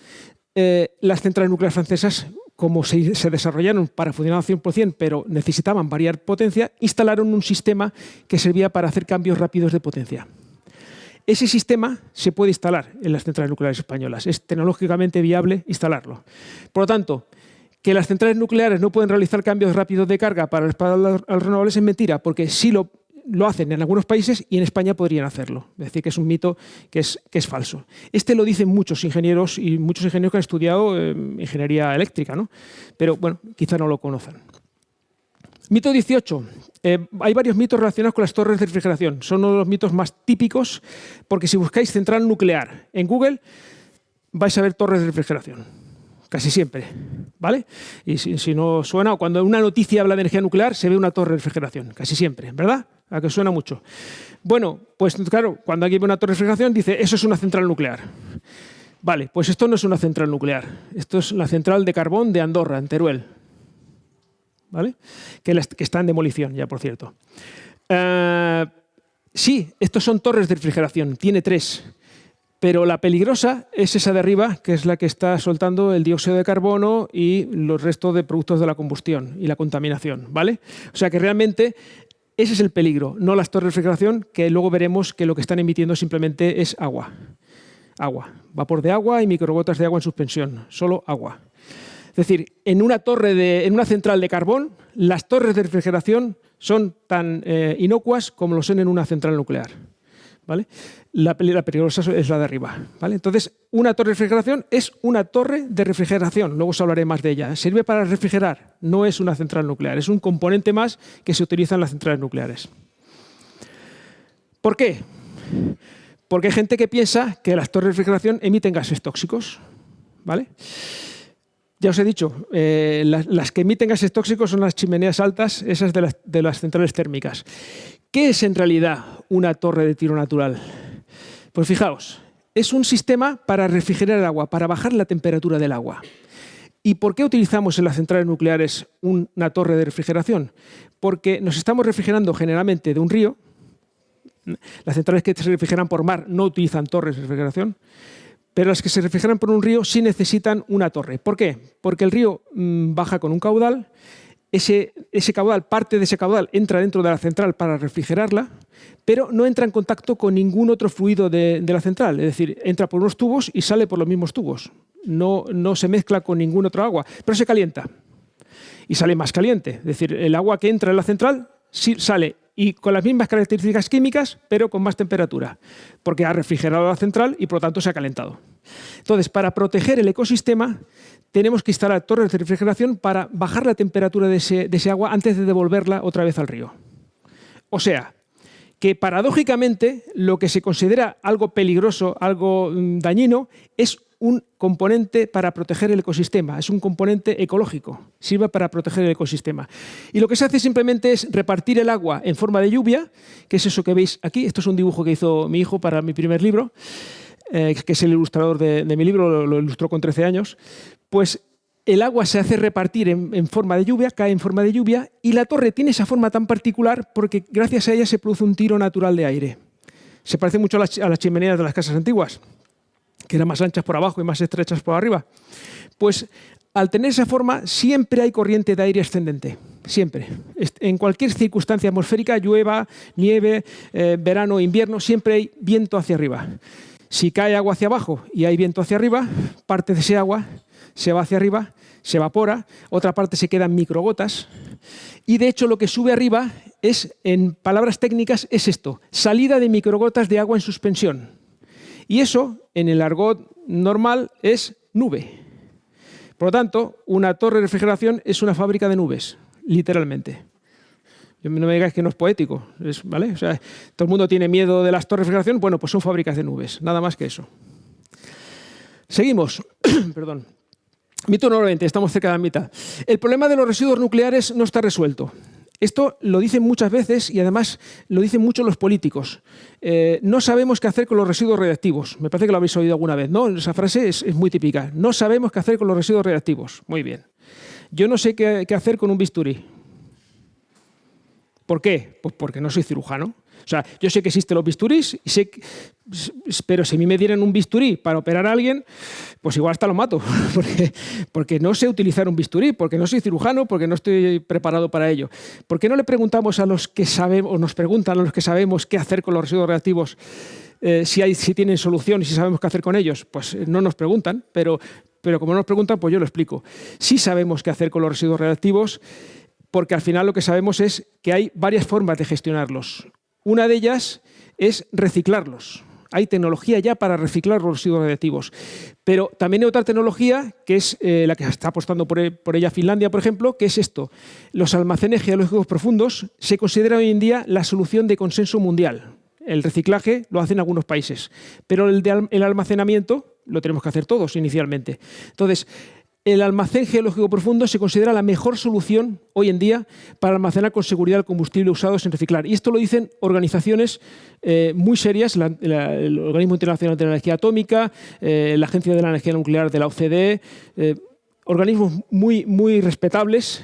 Las centrales nucleares francesas, como se desarrollaron para funcionar al 100%, pero necesitaban variar potencia, instalaron un sistema que servía para hacer cambios rápidos de potencia. Ese sistema se puede instalar en las centrales nucleares españolas. Es tecnológicamente viable instalarlo. Por lo tanto, que las centrales nucleares no pueden realizar cambios rápidos de carga para respaldar a los renovables es mentira, porque sí lo hacen en algunos países y en España podrían hacerlo. Es decir, que es un mito que es falso. Este lo dicen muchos ingenieros y muchos ingenieros que han estudiado ingeniería eléctrica, ¿no? Pero bueno, quizá no lo conozcan. Mito 18. Hay varios mitos relacionados con las torres de refrigeración. Son uno de los mitos más típicos porque si buscáis central nuclear en Google vais a ver torres de refrigeración. Casi siempre. ¿Vale? Y si no suena, o cuando una noticia habla de energía nuclear se ve una torre de refrigeración. Casi siempre. ¿Verdad? ¿A que suena mucho? Bueno, pues claro, cuando alguien ve una torre de refrigeración dice eso es una central nuclear. Vale, pues esto no es una central nuclear. Esto es la central de carbón de Andorra, en Teruel. ¿Vale? Que está en demolición ya, por cierto. Sí, estos son torres de refrigeración, tiene 3, pero la peligrosa es esa de arriba, que es la que está soltando el dióxido de carbono y los restos de productos de la combustión y la contaminación, ¿vale? O sea que realmente ese es el peligro, no las torres de refrigeración, que luego veremos que lo que están emitiendo simplemente es agua. Agua, vapor de agua y microgotas de agua en suspensión, solo agua. Es decir, en una central de carbón, las torres de refrigeración son tan inocuas como lo son en una central nuclear. ¿Vale? La peligrosa es la de arriba. ¿Vale? Entonces, una torre de refrigeración es una torre de refrigeración. Luego os hablaré más de ella. Sirve para refrigerar, no es una central nuclear. Es un componente más que se utiliza en las centrales nucleares. ¿Por qué? Porque hay gente que piensa que las torres de refrigeración emiten gases tóxicos. ¿Vale? Ya os he dicho, las que emiten gases tóxicos son las chimeneas altas, esas de las centrales térmicas. ¿Qué es en realidad una torre de tiro natural? Pues fijaos, es un sistema para refrigerar el agua, para bajar la temperatura del agua. ¿Y por qué utilizamos en las centrales nucleares una torre de refrigeración? Porque nos estamos refrigerando generalmente de un río. Las centrales que se refrigeran por mar no utilizan torres de refrigeración. Pero las que se refrigeran por un río sí necesitan una torre. ¿Por qué? Porque el río baja con un caudal, parte de ese caudal entra dentro de la central para refrigerarla, pero no entra en contacto con ningún otro fluido de la central. Es decir, entra por unos tubos y sale por los mismos tubos. No se mezcla con ningún otro agua, pero se calienta y sale más caliente. Es decir, el agua que entra en la central sí sale y con las mismas características químicas, pero con más temperatura, porque ha refrigerado la central y por lo tanto se ha calentado. Entonces, para proteger el ecosistema, tenemos que instalar torres de refrigeración para bajar la temperatura de ese agua antes de devolverla otra vez al río. O sea, que paradójicamente lo que se considera algo peligroso, algo dañino, es un componente para proteger el ecosistema, es un componente ecológico, sirve para proteger el ecosistema. Y lo que se hace simplemente es repartir el agua en forma de lluvia, que es eso que veis aquí. Esto es un dibujo que hizo mi hijo para mi primer libro, que es el ilustrador de mi libro, lo ilustró con 13 años. Pues el agua se hace repartir en forma de lluvia, cae en forma de lluvia, y la torre tiene esa forma tan particular porque gracias a ella se produce un tiro natural de aire. Se parece mucho a las chimeneas de las casas antiguas, que eran más anchas por abajo y más estrechas por arriba. Pues al tener esa forma siempre hay corriente de aire ascendente, siempre. En cualquier circunstancia atmosférica, llueva, nieve, verano, invierno, siempre hay viento hacia arriba. Si cae agua hacia abajo y hay viento hacia arriba, parte de ese agua se va hacia arriba, se evapora, otra parte se queda en microgotas. Y de hecho lo que sube arriba es, en palabras técnicas, es esto: salida de microgotas de agua en suspensión. Y eso, en el argot normal, es nube. Por lo tanto, una torre de refrigeración es una fábrica de nubes, literalmente. No me digáis que no es poético, ¿vale? O sea, todo el mundo tiene miedo de las torres de refrigeración, bueno, pues son fábricas de nubes, nada más que eso. Seguimos. Perdón. Mito número 20, estamos cerca de la mitad. El problema de los residuos nucleares no está resuelto. Esto lo dicen muchas veces y además lo dicen mucho los políticos. No sabemos qué hacer con los residuos radiactivos. Me parece que lo habéis oído alguna vez, ¿no? Esa frase es muy típica. No sabemos qué hacer con los residuos radiactivos. Muy bien. Yo no sé qué hacer con un bisturí. ¿Por qué? Pues porque no soy cirujano. O sea, yo sé que existen los bisturís, pero si a mí me dieran un bisturí para operar a alguien, pues igual hasta lo mato, porque no sé utilizar un bisturí, porque no soy cirujano, porque no estoy preparado para ello. ¿Por qué no le preguntamos a los que sabemos, o nos preguntan a los que sabemos qué hacer con los residuos radiactivos, si tienen solución y si sabemos qué hacer con ellos? Pues no nos preguntan, pero como no nos preguntan, pues yo lo explico. Sí sabemos qué hacer con los residuos radiactivos, porque al final lo que sabemos es que hay varias formas de gestionarlos. Una de ellas es reciclarlos. Hay tecnología ya para reciclar los residuos radiactivos. Pero también hay otra tecnología, que es la que está apostando por ella Finlandia, por ejemplo, que es esto. Los almacenes geológicos profundos se considera hoy en día la solución de consenso mundial. El reciclaje lo hacen algunos países, pero el almacenamiento lo tenemos que hacer todos inicialmente. Entonces, el almacén geológico profundo se considera la mejor solución hoy en día para almacenar con seguridad el combustible usado sin reciclar. Y esto lo dicen organizaciones muy serias, el Organismo Internacional de la Energía Atómica, la Agencia de la Energía Nuclear de la OCDE, organismos muy respetables,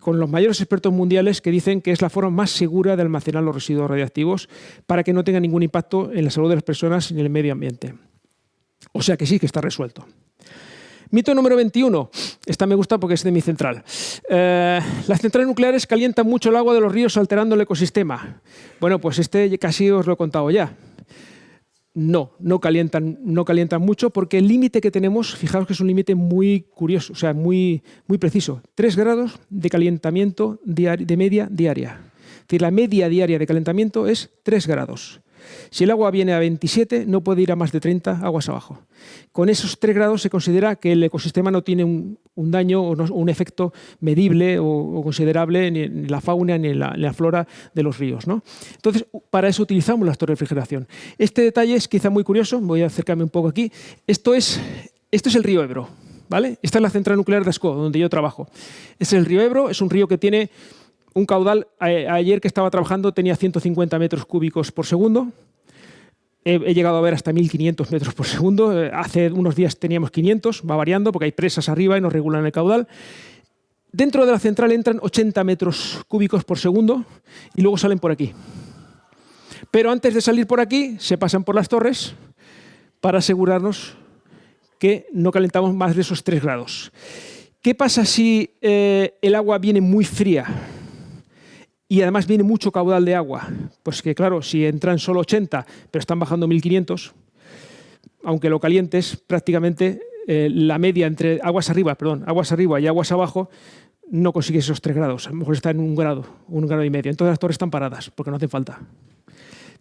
con los mayores expertos mundiales, que dicen que es la forma más segura de almacenar los residuos radiactivos para que no tengan ningún impacto en la salud de las personas ni en el medio ambiente. O sea que sí que está resuelto. Mito número 21. Esta me gusta porque es de mi central. Las centrales nucleares calientan mucho el agua de los ríos alterando el ecosistema. Bueno, pues casi os lo he contado ya. No calientan mucho porque el límite que tenemos, fijaos que es un límite muy curioso, o sea, muy preciso. 3 grados de calentamiento de media diaria. Es decir, la media diaria de calentamiento es 3 grados. Si el agua viene a 27, no puede ir a más de 30 aguas abajo. Con esos 3 grados se considera que el ecosistema no tiene un daño o un efecto medible o considerable ni en la fauna ni en la flora de los ríos, ¿no? Entonces, para eso utilizamos las torres de refrigeración. Este detalle es quizá muy curioso, voy a acercarme un poco aquí. Esto es el río Ebro, ¿vale? Esta es la central nuclear de Ascó, donde yo trabajo. Este es el río Ebro, es un río que tiene un caudal, ayer que estaba trabajando tenía 150 metros cúbicos por segundo. He llegado a ver hasta 1.500 metros por segundo. Hace unos días teníamos 500, va variando porque hay presas arriba y nos regulan el caudal. Dentro de la central entran 80 metros cúbicos por segundo y luego salen por aquí. Pero antes de salir por aquí, se pasan por las torres para asegurarnos que no calentamos más de esos 3 grados. ¿Qué pasa si el agua viene muy fría? Y además viene mucho caudal de agua. Pues que claro, si entran solo 80, pero están bajando 1.500, aunque lo calientes, prácticamente la media entre aguas arriba y aguas abajo, no consigues esos 3 grados. A lo mejor está en 1 grado y medio. Entonces las torres están paradas, porque no hacen falta.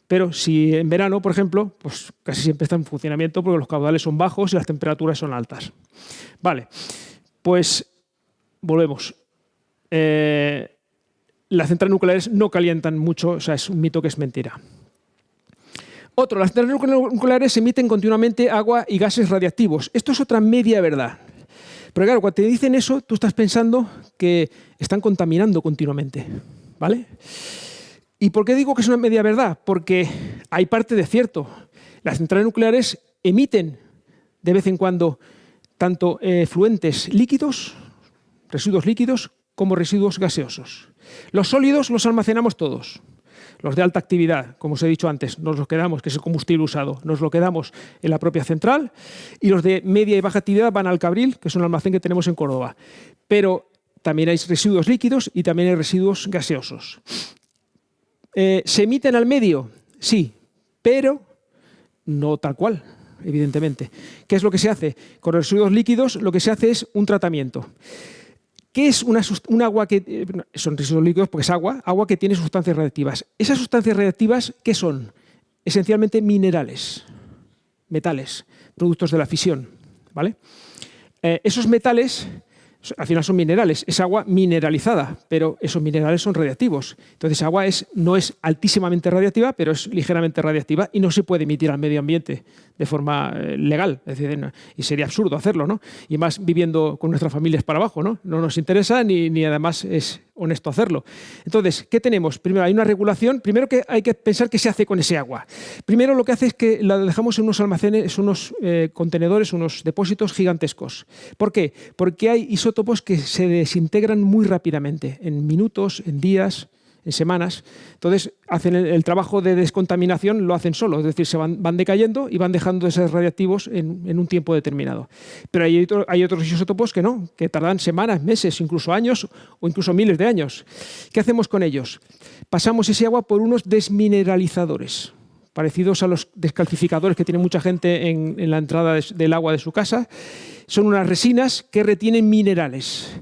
Pero si en verano, por ejemplo, pues casi siempre está en funcionamiento porque los caudales son bajos y las temperaturas son altas. Vale, pues volvemos. Las centrales nucleares no calientan mucho, o sea, es un mito que es mentira. Otro, las centrales nucleares emiten continuamente agua y gases radiactivos. Esto es otra media verdad. Pero claro, cuando te dicen eso, tú estás pensando que están contaminando continuamente, ¿vale? ¿Y por qué digo que es una media verdad? Porque hay parte de cierto. Las centrales nucleares emiten de vez en cuando tanto fluentes líquidos, residuos líquidos, como residuos gaseosos. Los sólidos los almacenamos todos. Los de alta actividad, como os he dicho antes, nos los quedamos, que es el combustible usado, nos lo quedamos en la propia central, y los de media y baja actividad van al Cabril, que es un almacén que tenemos en Córdoba. Pero también hay residuos líquidos y también hay residuos gaseosos. ¿Se emiten al medio? Sí, pero no tal cual, evidentemente. ¿Qué es lo que se hace? Con los residuos líquidos lo que se hace es un tratamiento. ¿Qué es un agua que... son residuos líquidos porque es agua que tiene sustancias radiactivas. Esas sustancias radiactivas, ¿qué son? Esencialmente minerales, metales, productos de la fisión, ¿vale? Esos metales, al final son minerales, es agua mineralizada, pero esos minerales son radiactivos. Entonces, agua no es altísimamente radiactiva, pero es ligeramente radiactiva y no se puede emitir al medio ambiente de forma legal. Es decir, y sería absurdo hacerlo, ¿no? Y más viviendo con nuestras familias para abajo, ¿no? No nos interesa ni además es honesto hacerlo. Entonces, ¿qué tenemos? Primero, hay una regulación. Primero que hay que pensar qué se hace con ese agua. Primero lo que hace es que la dejamos en unos almacenes, unos contenedores, unos depósitos gigantescos. ¿Por qué? Porque hay isótopos que se desintegran muy rápidamente, en minutos, en días, en semanas. Entonces, hacen el trabajo de descontaminación, lo hacen solos, es decir, se van decayendo y van dejando de ser radiactivos en un tiempo determinado. Pero hay otros isótopos que no, que tardan semanas, meses, incluso años o incluso miles de años. ¿Qué hacemos con ellos? Pasamos ese agua por unos desmineralizadores, parecidos a los descalcificadores que tiene mucha gente en la entrada del agua de su casa. Son unas resinas que retienen minerales.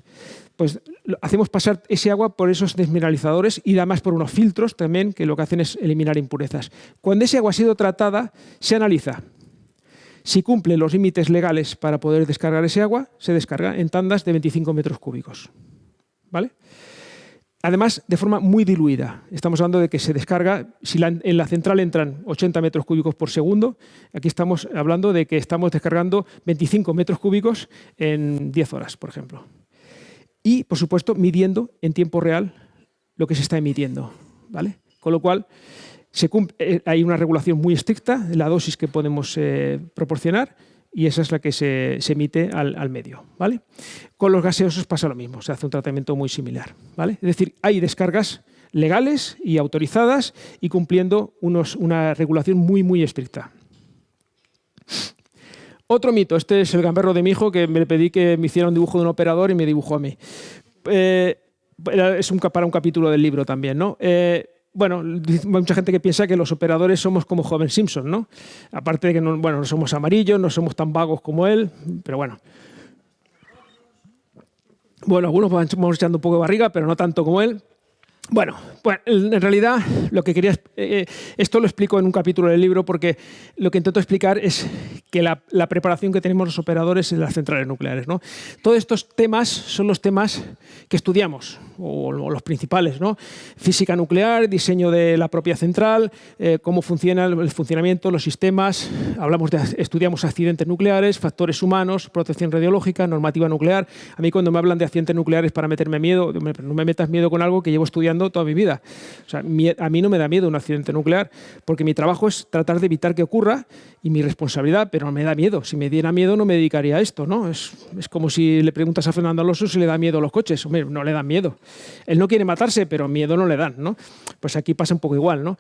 Pues hacemos pasar ese agua por esos desmineralizadores y además por unos filtros también que lo que hacen es eliminar impurezas. Cuando ese agua ha sido tratada, se analiza. Si cumple los límites legales para poder descargar ese agua, se descarga en tandas de 25 metros cúbicos. ¿Vale? Además, de forma muy diluida. Estamos hablando de que se descarga, si en la central entran 80 metros cúbicos por segundo, aquí estamos hablando de que estamos descargando 25 metros cúbicos en 10 horas, por ejemplo. Y, por supuesto, midiendo en tiempo real lo que se está emitiendo, ¿vale? Con lo cual, hay una regulación muy estricta de la dosis que podemos proporcionar y esa es la que se emite al medio, ¿vale? Con los gaseosos pasa lo mismo, se hace un tratamiento muy similar, ¿vale? Es decir, hay descargas legales y autorizadas y cumpliendo una regulación muy, muy estricta. Otro mito, este es el gamberro de mi hijo, que me le pedí que me hiciera un dibujo de un operador y me dibujó a mí. Es para un capítulo del libro también, ¿no? Bueno, hay mucha gente que piensa que los operadores somos como Homer Simpson, ¿no? Aparte de que no somos amarillos, no somos tan vagos como él, pero bueno. Bueno, algunos vamos echando un poco de barriga, pero no tanto como él. Bueno, en realidad lo que quería... esto lo explico en un capítulo del libro porque lo que intento explicar es que la preparación que tenemos los operadores en las centrales nucleares, ¿no? Todos estos temas son los temas que estudiamos, o los principales, ¿no? Física nuclear, diseño de la propia central, cómo funciona el funcionamiento, los sistemas, estudiamos accidentes nucleares, factores humanos, protección radiológica, normativa nuclear. A mí cuando me hablan de accidentes nucleares para meterme miedo, no me metas miedo con algo que llevo estudiando toda mi vida. O sea, a mí no me da miedo un accidente nuclear porque mi trabajo es tratar de evitar que ocurra y mi responsabilidad, pero no me da miedo. Si me diera miedo no me dedicaría a esto, ¿no? Es como si le preguntas a Fernando Alonso si le da miedo a los coches. Hombre, no le dan miedo. Él no quiere matarse, pero miedo no le dan, ¿no? Pues aquí pasa un poco igual, ¿no?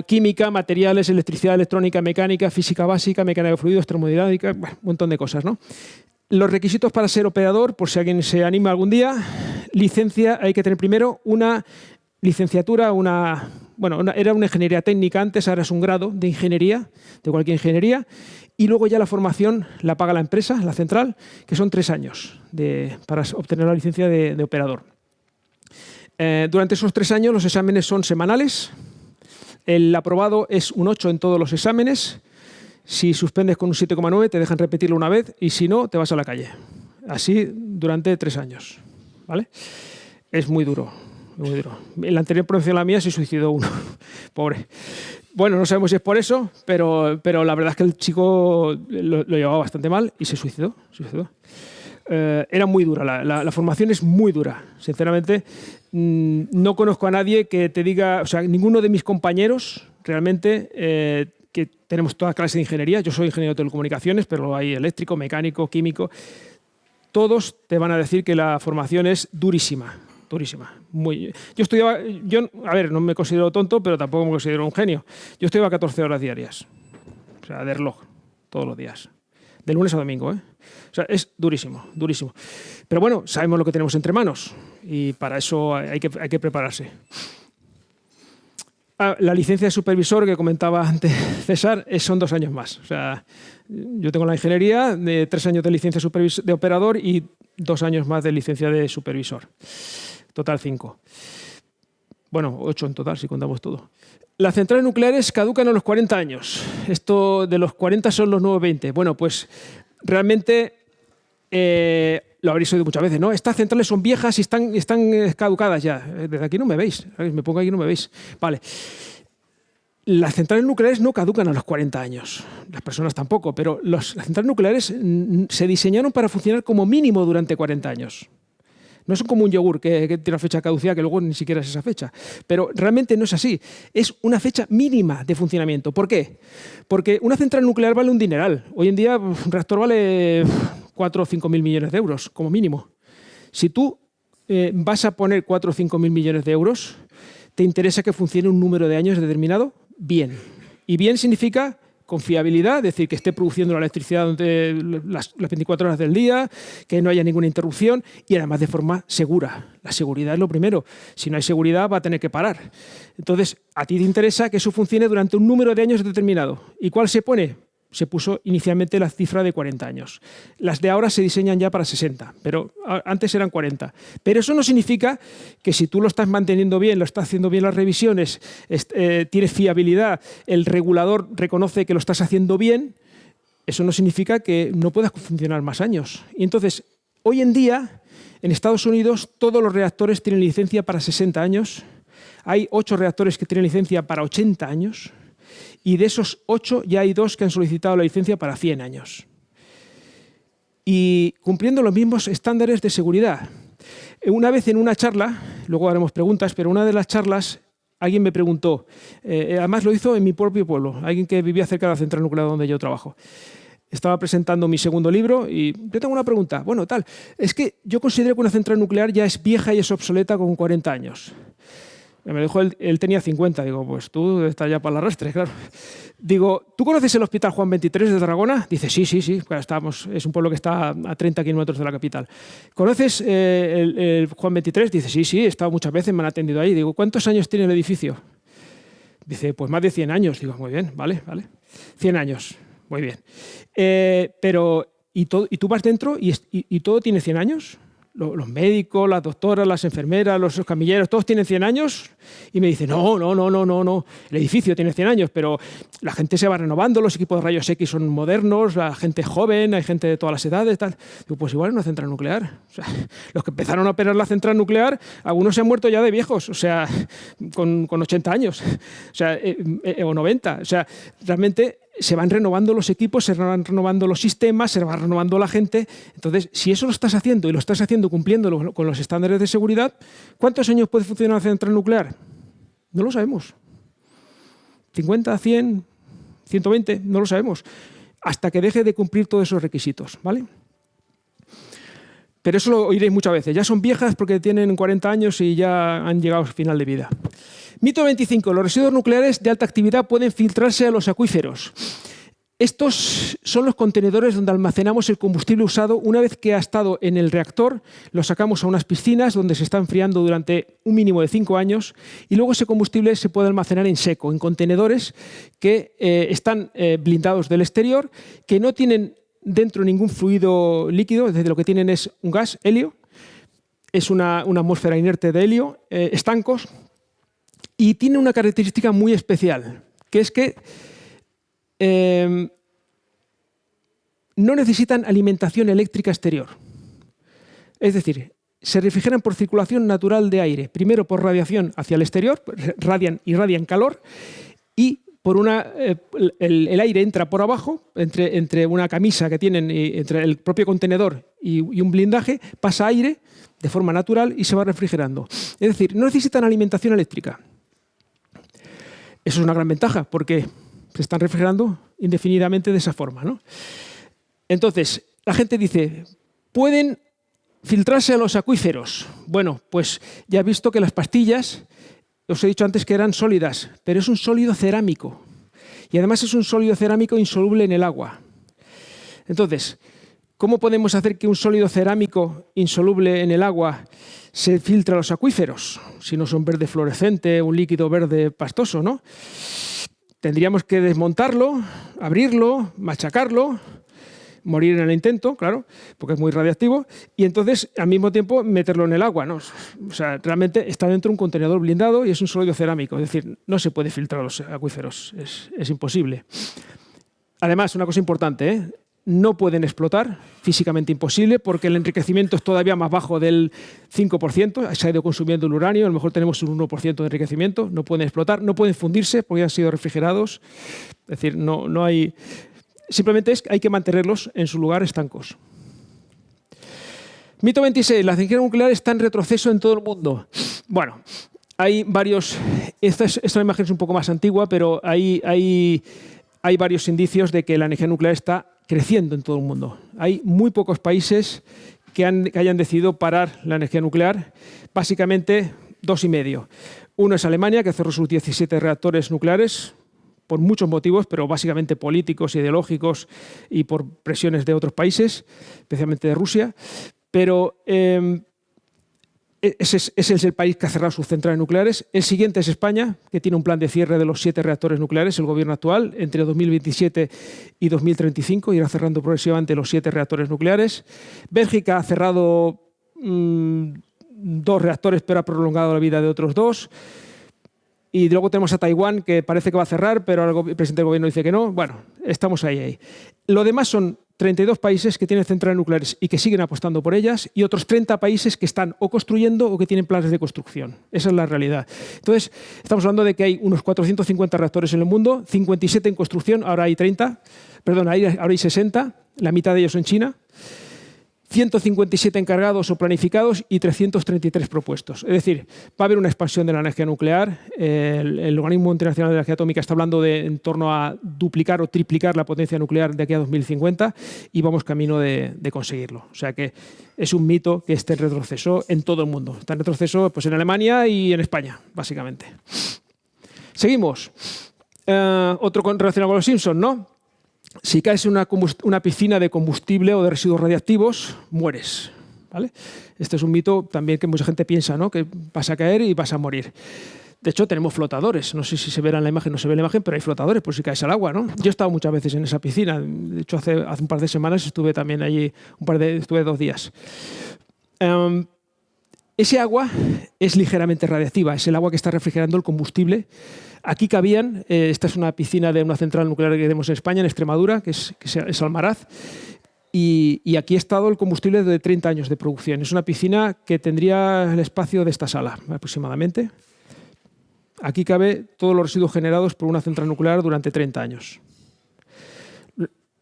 Química, materiales, electricidad, electrónica, mecánica, física básica, mecánica de fluidos, termodinámica, un montón de cosas, ¿no? Los requisitos para ser operador, por si alguien se anima algún día, licencia, hay que tener primero una licenciatura, era una ingeniería técnica antes, ahora es un grado de ingeniería, de cualquier ingeniería, y luego ya la formación la paga la empresa, la central, que son 3 años para obtener la licencia de operador. Durante esos 3 años los exámenes son semanales, el aprobado es un 8 en todos los exámenes. Si suspendes con un 7,9 te dejan repetirlo una vez y si no te vas a la calle. Así durante 3 años, ¿vale? Es muy duro, muy duro. En la anterior promoción la mía se suicidó uno, pobre. Bueno, no sabemos si es por eso, pero la verdad es que el chico lo llevaba bastante mal y se suicidó. Era muy dura, la formación es muy dura. Sinceramente, no conozco a nadie que te diga, o sea, ninguno de mis compañeros realmente, que tenemos toda clase de ingeniería, yo soy ingeniero de telecomunicaciones, pero hay eléctrico, mecánico, químico, todos te van a decir que la formación es durísima. Durísima. A ver, no me considero tonto, pero tampoco me considero un genio. Yo estudiaba 14 horas diarias, o sea, de reloj, todos los días, de lunes a domingo, ¿eh? O sea, es durísimo, durísimo. Pero bueno, sabemos lo que tenemos entre manos y para eso hay que prepararse. La licencia de supervisor que comentaba antes César son 2 años más. O sea, yo tengo la ingeniería de 3 años de licencia de operador y 2 años más de licencia de supervisor. Total 5. Bueno, 8 en total si contamos todo. Las centrales nucleares caducan a los 40 años. Esto de los 40 son los nuevos 20. Bueno, pues realmente lo habréis oído muchas veces, ¿no? Estas centrales son viejas y están caducadas ya. Desde aquí no me veis. Me pongo aquí y no me veis. Vale. Las centrales nucleares no caducan a los 40 años. Las personas tampoco, pero las centrales nucleares se diseñaron para funcionar como mínimo durante 40 años. No son como un yogur que tiene una fecha de caducidad que luego ni siquiera es esa fecha. Pero realmente no es así. Es una fecha mínima de funcionamiento. ¿Por qué? Porque una central nuclear vale un dineral. Hoy en día un reactor vale 4 o 5 mil millones de euros, como mínimo. Si tú vas a poner 4 o 5 mil millones de euros, ¿te interesa que funcione un número de años determinado? Bien. Y bien significa confiabilidad, es decir, que esté produciendo la electricidad las 24 horas del día, que no haya ninguna interrupción y además de forma segura. La seguridad es lo primero. Si no hay seguridad va a tener que parar. Entonces, a ti te interesa que eso funcione durante un número de años determinado. ¿Y cuál se pone? Se puso inicialmente la cifra de 40 años. Las de ahora se diseñan ya para 60, pero antes eran 40. Pero eso no significa que si tú lo estás manteniendo bien, lo estás haciendo bien las revisiones, tienes fiabilidad, el regulador reconoce que lo estás haciendo bien, eso no significa que no puedas funcionar más años. Y entonces, hoy en día, en Estados Unidos, todos los reactores tienen licencia para 60 años. Hay 8 reactores que tienen licencia para 80 años. Y de esos 8 ya hay 2 que han solicitado la licencia para 100 años. Y cumpliendo los mismos estándares de seguridad. Una vez en una charla, luego haremos preguntas, pero una de las charlas alguien me preguntó, además lo hizo en mi propio pueblo, alguien que vivía cerca de la central nuclear donde yo trabajo. Estaba presentando mi segundo libro y yo tengo una pregunta. Bueno, tal, es que yo considero que una central nuclear ya es vieja y es obsoleta con 40 años. Me dijo, él tenía 50. Digo, pues tú estás ya para el arrastre, claro. Digo, ¿tú conoces el Hospital Juan 23 de Tarragona? Dice, sí. Claro, es un pueblo que está a 30 kilómetros de la capital. ¿Conoces el Juan 23? Dice, sí, he estado muchas veces, me han atendido ahí. Digo, ¿cuántos años tiene el edificio? Dice, pues más de 100 años. Digo, muy bien, vale. 100 años, muy bien. Pero, ¿y tú vas dentro y todo tiene 100 años? Los médicos, las doctoras, las enfermeras, los camilleros, todos tienen 100 años y me dicen, no, el edificio tiene 100 años, pero la gente se va renovando, los equipos de rayos X son modernos, la gente es joven, hay gente de todas las edades, tal. Digo, pues igual es una central nuclear. O sea, los que empezaron a operar la central nuclear, algunos se han muerto ya de viejos, o sea, con 80 años, o sea, o 90. O sea, realmente se van renovando los equipos, se van renovando los sistemas, se va renovando la gente. Entonces, si eso lo estás haciendo y lo estás haciendo cumpliendo con los estándares de seguridad, ¿cuántos años puede funcionar una central nuclear? No lo sabemos. 50, 100, 120, no lo sabemos. Hasta que deje de cumplir todos esos requisitos, ¿vale? Pero eso lo oiréis muchas veces. Ya son viejas porque tienen 40 años y ya han llegado al final de vida. Mito 25. Los residuos nucleares de alta actividad pueden filtrarse a los acuíferos. Estos son los contenedores donde almacenamos el combustible usado. Una vez que ha estado en el reactor, lo sacamos a unas piscinas donde se está enfriando durante un mínimo de 5 años y luego ese combustible se puede almacenar en seco, en contenedores que están blindados del exterior, que no tienen dentro ningún fluido líquido, es decir, lo que tienen es un gas, helio, es una atmósfera inerte de helio, estancos, y tiene una característica muy especial, que es que no necesitan alimentación eléctrica exterior. Es decir, se refrigeran por circulación natural de aire, primero por radiación hacia el exterior, irradian calor, y el aire entra por abajo, entre una camisa que tienen, entre el propio contenedor y un blindaje, pasa aire de forma natural y se va refrigerando. Es decir, no necesitan alimentación eléctrica. Eso es una gran ventaja porque se están refrigerando indefinidamente de esa forma, ¿no? Entonces, la gente dice, ¿pueden filtrarse a los acuíferos? Bueno, pues ya he visto que las pastillas, os he dicho antes que eran sólidas, pero es un sólido cerámico. Y además es un sólido cerámico insoluble en el agua. Entonces, ¿cómo podemos hacer que un sólido cerámico insoluble en el agua se filtre a los acuíferos? Si no son verde fluorescente, un líquido verde pastoso, ¿no? Tendríamos que desmontarlo, abrirlo, machacarlo, morir en el intento, claro, porque es muy radiactivo, y entonces al mismo tiempo meterlo en el agua, ¿no? O sea, realmente está dentro de un contenedor blindado y es un sólido cerámico, es decir, no se puede filtrar los acuíferos, es imposible. Además, una cosa importante, ¿eh? No pueden explotar, físicamente imposible, porque el enriquecimiento es todavía más bajo del 5%, se ha ido consumiendo el uranio, a lo mejor tenemos un 1% de enriquecimiento, no pueden explotar, no pueden fundirse porque han sido refrigerados, es decir, no hay... Simplemente hay que mantenerlos en su lugar estancos. Mito 26. La energía nuclear está en retroceso en todo el mundo. Bueno, hay varios... Esta imagen es un poco más antigua, pero hay varios indicios de que la energía nuclear está creciendo en todo el mundo. Hay muy pocos países que hayan decidido parar la energía nuclear. Básicamente, 2,5. Uno es Alemania, que cerró sus 17 reactores nucleares, por muchos motivos, pero básicamente políticos, ideológicos y por presiones de otros países, especialmente de Rusia. Pero ese es el país que ha cerrado sus centrales nucleares. El siguiente es España, que tiene un plan de cierre de los 7 reactores nucleares, el gobierno actual, entre 2027 y 2035, irá cerrando progresivamente los 7 reactores nucleares. Bélgica ha cerrado 2 reactores, pero ha prolongado la vida de otros 2. Y luego tenemos a Taiwán, que parece que va a cerrar, pero ahora el presidente del gobierno dice que no. Bueno, estamos ahí. Lo demás son 32 países que tienen centrales nucleares y que siguen apostando por ellas, y otros 30 países que están o construyendo o que tienen planes de construcción. Esa es la realidad. Entonces, estamos hablando de que hay unos 450 reactores en el mundo, 57 en construcción, ahora hay 60, la mitad de ellos en China. 157 encargados o planificados y 333 propuestos. Es decir, va a haber una expansión de la energía nuclear. El Organismo Internacional de Energía Atómica está hablando de en torno a duplicar o triplicar la potencia nuclear de aquí a 2050 y vamos camino de conseguirlo. O sea que es un mito que esté en retroceso en todo el mundo. Está en retroceso pues, en Alemania y en España, básicamente. Seguimos. Otro relacionado con los Simpsons, ¿no? Si caes en una piscina de combustible o de residuos radiactivos, mueres, ¿vale? Este es un mito también que mucha gente piensa, ¿no? Que vas a caer y vas a morir. De hecho, tenemos flotadores. No sé si se verá en la imagen, no se ve en la imagen, pero hay flotadores por si caes al agua, ¿no? Yo he estado muchas veces en esa piscina. De hecho, hace un par de semanas estuve también allí, estuve 2 días. Ese agua es ligeramente radiactiva. Es el agua que está refrigerando el combustible. Aquí cabían, esta es una piscina de una central nuclear que tenemos en España, en Extremadura, que es Almaraz, y aquí ha estado el combustible de 30 años de producción. Es una piscina que tendría el espacio de esta sala, aproximadamente. Aquí cabe todos los residuos generados por una central nuclear durante 30 años.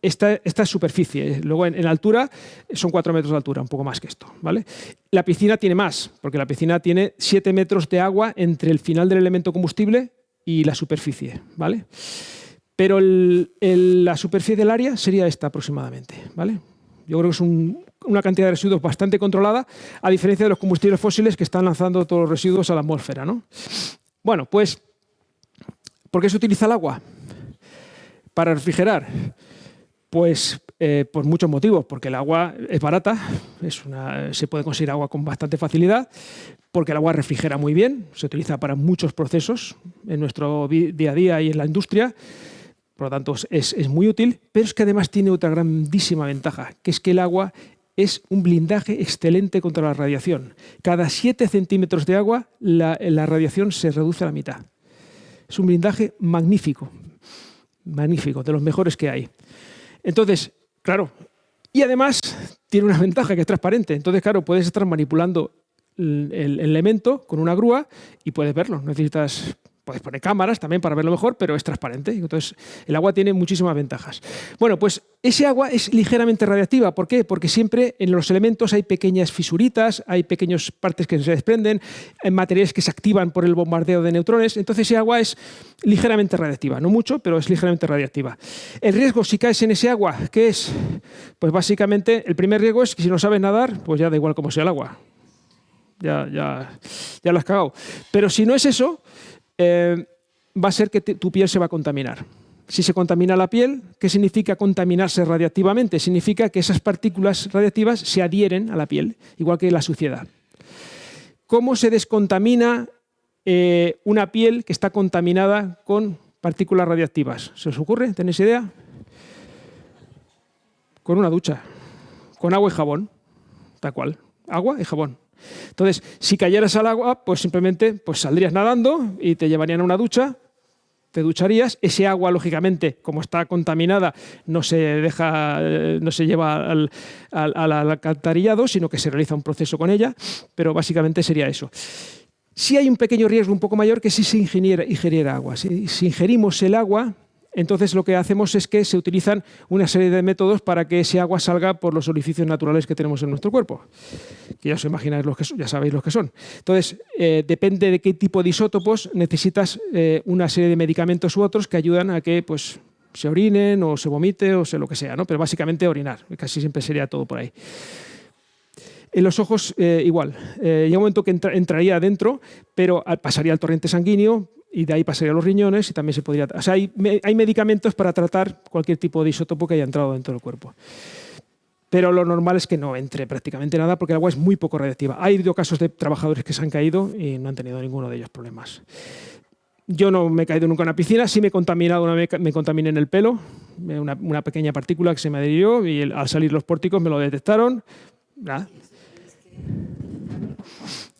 Esta es superficie. Luego en altura son 4 metros de altura, un poco más que esto, ¿vale? La piscina tiene más, porque la piscina tiene 7 metros de agua entre el final del elemento combustible y la superficie, ¿vale? Pero la superficie del área sería esta aproximadamente, ¿vale? Yo creo que es una cantidad de residuos bastante controlada, a diferencia de los combustibles fósiles que están lanzando todos los residuos a la atmósfera, ¿no? Bueno, pues, ¿por qué se utiliza el agua? Para refrigerar. Pues por muchos motivos, porque el agua es barata, se puede conseguir agua con bastante facilidad, porque el agua refrigera muy bien, se utiliza para muchos procesos en nuestro día a día y en la industria, por lo tanto es muy útil, pero es que además tiene otra grandísima ventaja, que es que el agua es un blindaje excelente contra la radiación. Cada 7 centímetros de agua la radiación se reduce a la mitad. Es un blindaje magnífico, magnífico, de los mejores que hay. Entonces, claro, y además tiene una ventaja que es transparente. Entonces, claro, puedes estar manipulando el elemento con una grúa y puedes verlo. No necesitas Puedes poner cámaras también para verlo mejor, pero es transparente. Entonces, el agua tiene muchísimas ventajas. Bueno, pues ese agua es ligeramente radiactiva. ¿Por qué? Porque siempre en los elementos hay pequeñas fisuritas, hay pequeñas partes que se desprenden, hay materiales que se activan por el bombardeo de neutrones. Entonces, ese agua es ligeramente radiactiva. No mucho, pero es ligeramente radiactiva. El riesgo si caes en ese agua, ¿qué es? Pues básicamente, el primer riesgo es que si no sabes nadar, pues ya da igual cómo sea el agua. Ya lo has cagado. Pero si no es eso, va a ser que tu piel se va a contaminar. Si se contamina la piel, ¿qué significa contaminarse radiactivamente? Significa que esas partículas radiactivas se adhieren a la piel, igual que la suciedad. ¿Cómo se descontamina una piel que está contaminada con partículas radiactivas? ¿Se os ocurre? ¿Tenéis idea? Con una ducha, con agua y jabón, tal cual, agua y jabón. Entonces, si cayeras al agua, pues simplemente pues saldrías nadando y te llevarían a una ducha, te ducharías. Ese agua, lógicamente, como está contaminada, no se lleva al alcantarillado, sino que se realiza un proceso con ella, pero básicamente sería eso. Sí hay un pequeño riesgo un poco mayor que si se ingiriera agua. Si ingerimos el agua, entonces lo que hacemos es que se utilizan una serie de métodos para que ese agua salga por los orificios naturales que tenemos en nuestro cuerpo. Que ya os imagináis los que son, ya sabéis los que son. Entonces, depende de qué tipo de isótopos, necesitas una serie de medicamentos u otros que ayudan a que pues, se orinen o se vomite o lo que sea, ¿no? Pero básicamente orinar, casi siempre sería todo por ahí. En los ojos igual. Llega un momento que entraría adentro, pero pasaría al torrente sanguíneo, y de ahí pasaría a los riñones y también se podría... O sea, hay medicamentos para tratar cualquier tipo de isótopo que haya entrado dentro del cuerpo. Pero lo normal es que no entre prácticamente nada porque el agua es muy poco radiactiva. Ha habido casos de trabajadores que se han caído y no han tenido ninguno de ellos problemas. Yo no me he caído nunca en una piscina, sí me he contaminado, me contaminé en el pelo, una pequeña partícula que se me adhirió y al salir los pórticos me lo detectaron. Nada.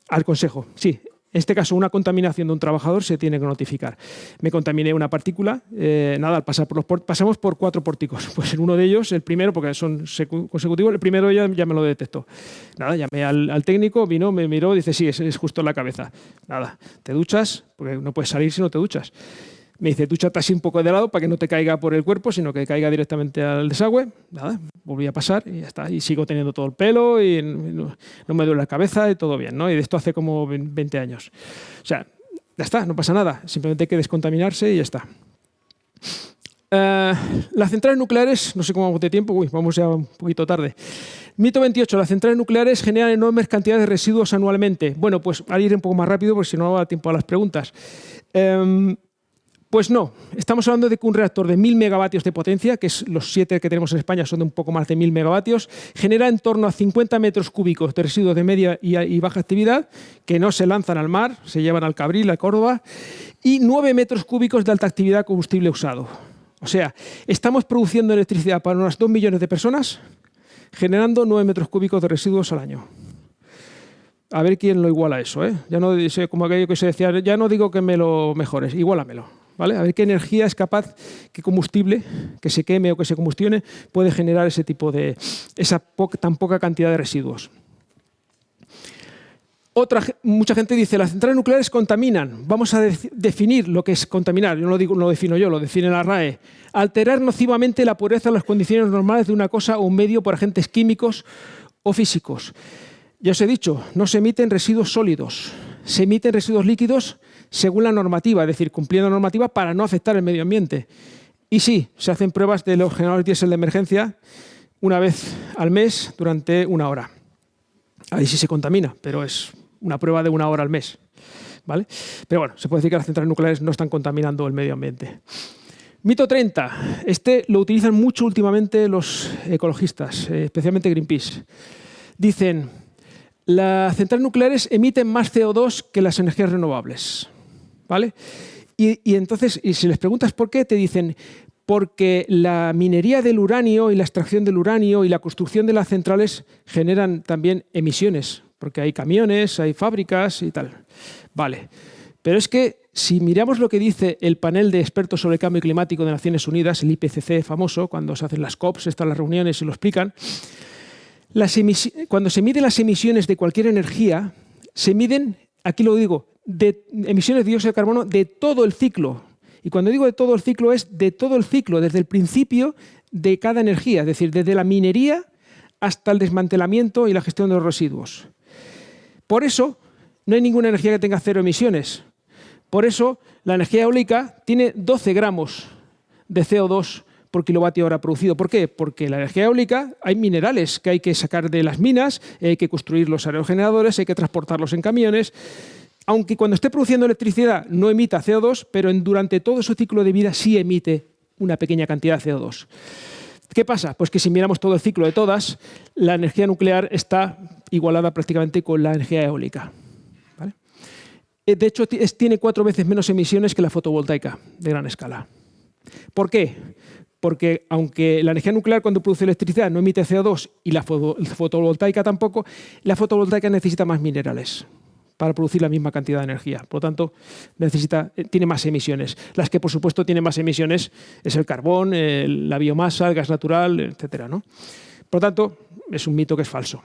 Al consejo, sí. En este caso, una contaminación de un trabajador se tiene que notificar. Me contaminé una partícula, al pasar por pasamos por 4 pórticos. Pues en uno de ellos, el primero, porque son consecutivos, el primero ya me lo detectó. Nada, llamé al técnico, vino, me miró, dice, sí, es justo en la cabeza. Nada, te duchas, porque no puedes salir si no te duchas. Me dice, dúchate así un poco de lado para que no te caiga por el cuerpo, sino que caiga directamente al desagüe. Nada, volví a pasar y ya está. Y sigo teniendo todo el pelo y no me duele la cabeza y todo bien, ¿no? Y de esto hace como 20 años. O sea, ya está, no pasa nada. Simplemente hay que descontaminarse y ya está. Las centrales nucleares, no sé cómo vamos de tiempo, vamos ya un poquito tarde. Mito 28, las centrales nucleares generan enormes cantidades de residuos anualmente. Bueno, pues al ir un poco más rápido, porque si no va tiempo a las preguntas. Pues no, estamos hablando de que un reactor de 1000 megavatios de potencia, que es los 7 que tenemos en España son de un poco más de 1000 megavatios, genera en torno a 50 metros cúbicos de residuos de media y baja actividad que no se lanzan al mar, se llevan al Cabril, a Córdoba, y 9 metros cúbicos de alta actividad combustible usado. O sea, estamos produciendo electricidad para unas 2 millones de personas, generando 9 metros cúbicos de residuos al año. A ver quién lo iguala eso, ¿eh? Ya no, como aquello que se decía, ya no digo que me lo mejores, igualamelo. ¿Vale? A ver qué energía es capaz, qué combustible, que se queme o que se combustione, puede generar ese tipo de, tan poca cantidad de residuos. Mucha gente dice, las centrales nucleares contaminan. Vamos a definir lo que es contaminar. Yo no lo defino yo, lo define la RAE. Alterar nocivamente la pureza o las condiciones normales de una cosa o un medio por agentes químicos o físicos. Ya os he dicho, no se emiten residuos sólidos, se emiten residuos líquidos según la normativa, es decir, cumpliendo la normativa para no afectar el medio ambiente. Y sí, se hacen pruebas de los generadores diésel de emergencia una vez al mes durante 1 hora. Ahí sí se contamina, pero es una prueba de 1 hora al mes. ¿Vale? Pero bueno, se puede decir que las centrales nucleares no están contaminando el medio ambiente. Mito 30. Este lo utilizan mucho últimamente los ecologistas, especialmente Greenpeace. Dicen, las centrales nucleares emiten más CO2 que las energías renovables. ¿Vale? Y entonces, y si les preguntas por qué, te dicen porque la minería del uranio y la extracción del uranio y la construcción de las centrales generan también emisiones, porque hay camiones, hay fábricas y tal. Vale, pero es que si miramos lo que dice el panel de expertos sobre el cambio climático de Naciones Unidas, el IPCC famoso, cuando se hacen las COPs, están las reuniones y lo explican, cuando se miden las emisiones de cualquier energía, se miden, aquí lo digo, de emisiones de dióxido de carbono de todo el ciclo. Y cuando digo de todo el ciclo, es de todo el ciclo, desde el principio de cada energía, es decir, desde la minería hasta el desmantelamiento y la gestión de los residuos. Por eso, no hay ninguna energía que tenga cero emisiones. Por eso, la energía eólica tiene 12 gramos de CO2 por kilovatio hora producido. ¿Por qué? Porque la energía eólica hay minerales que hay que sacar de las minas, hay que construir los aerogeneradores, hay que transportarlos en camiones. Aunque cuando esté produciendo electricidad no emita CO2, pero durante todo su ciclo de vida sí emite una pequeña cantidad de CO2. ¿Qué pasa? Pues que si miramos todo el ciclo de todas, la energía nuclear está igualada prácticamente con la energía eólica. ¿Vale? De hecho, tiene 4 veces menos emisiones que la fotovoltaica de gran escala. ¿Por qué? Porque aunque la energía nuclear cuando produce electricidad no emite CO2 y la fotovoltaica tampoco, la fotovoltaica necesita más minerales para producir la misma cantidad de energía. Por lo tanto, tiene más emisiones. Las que, por supuesto, tienen más emisiones es el carbón, la biomasa, el gas natural, etcétera, ¿no? Por lo tanto, es un mito que es falso.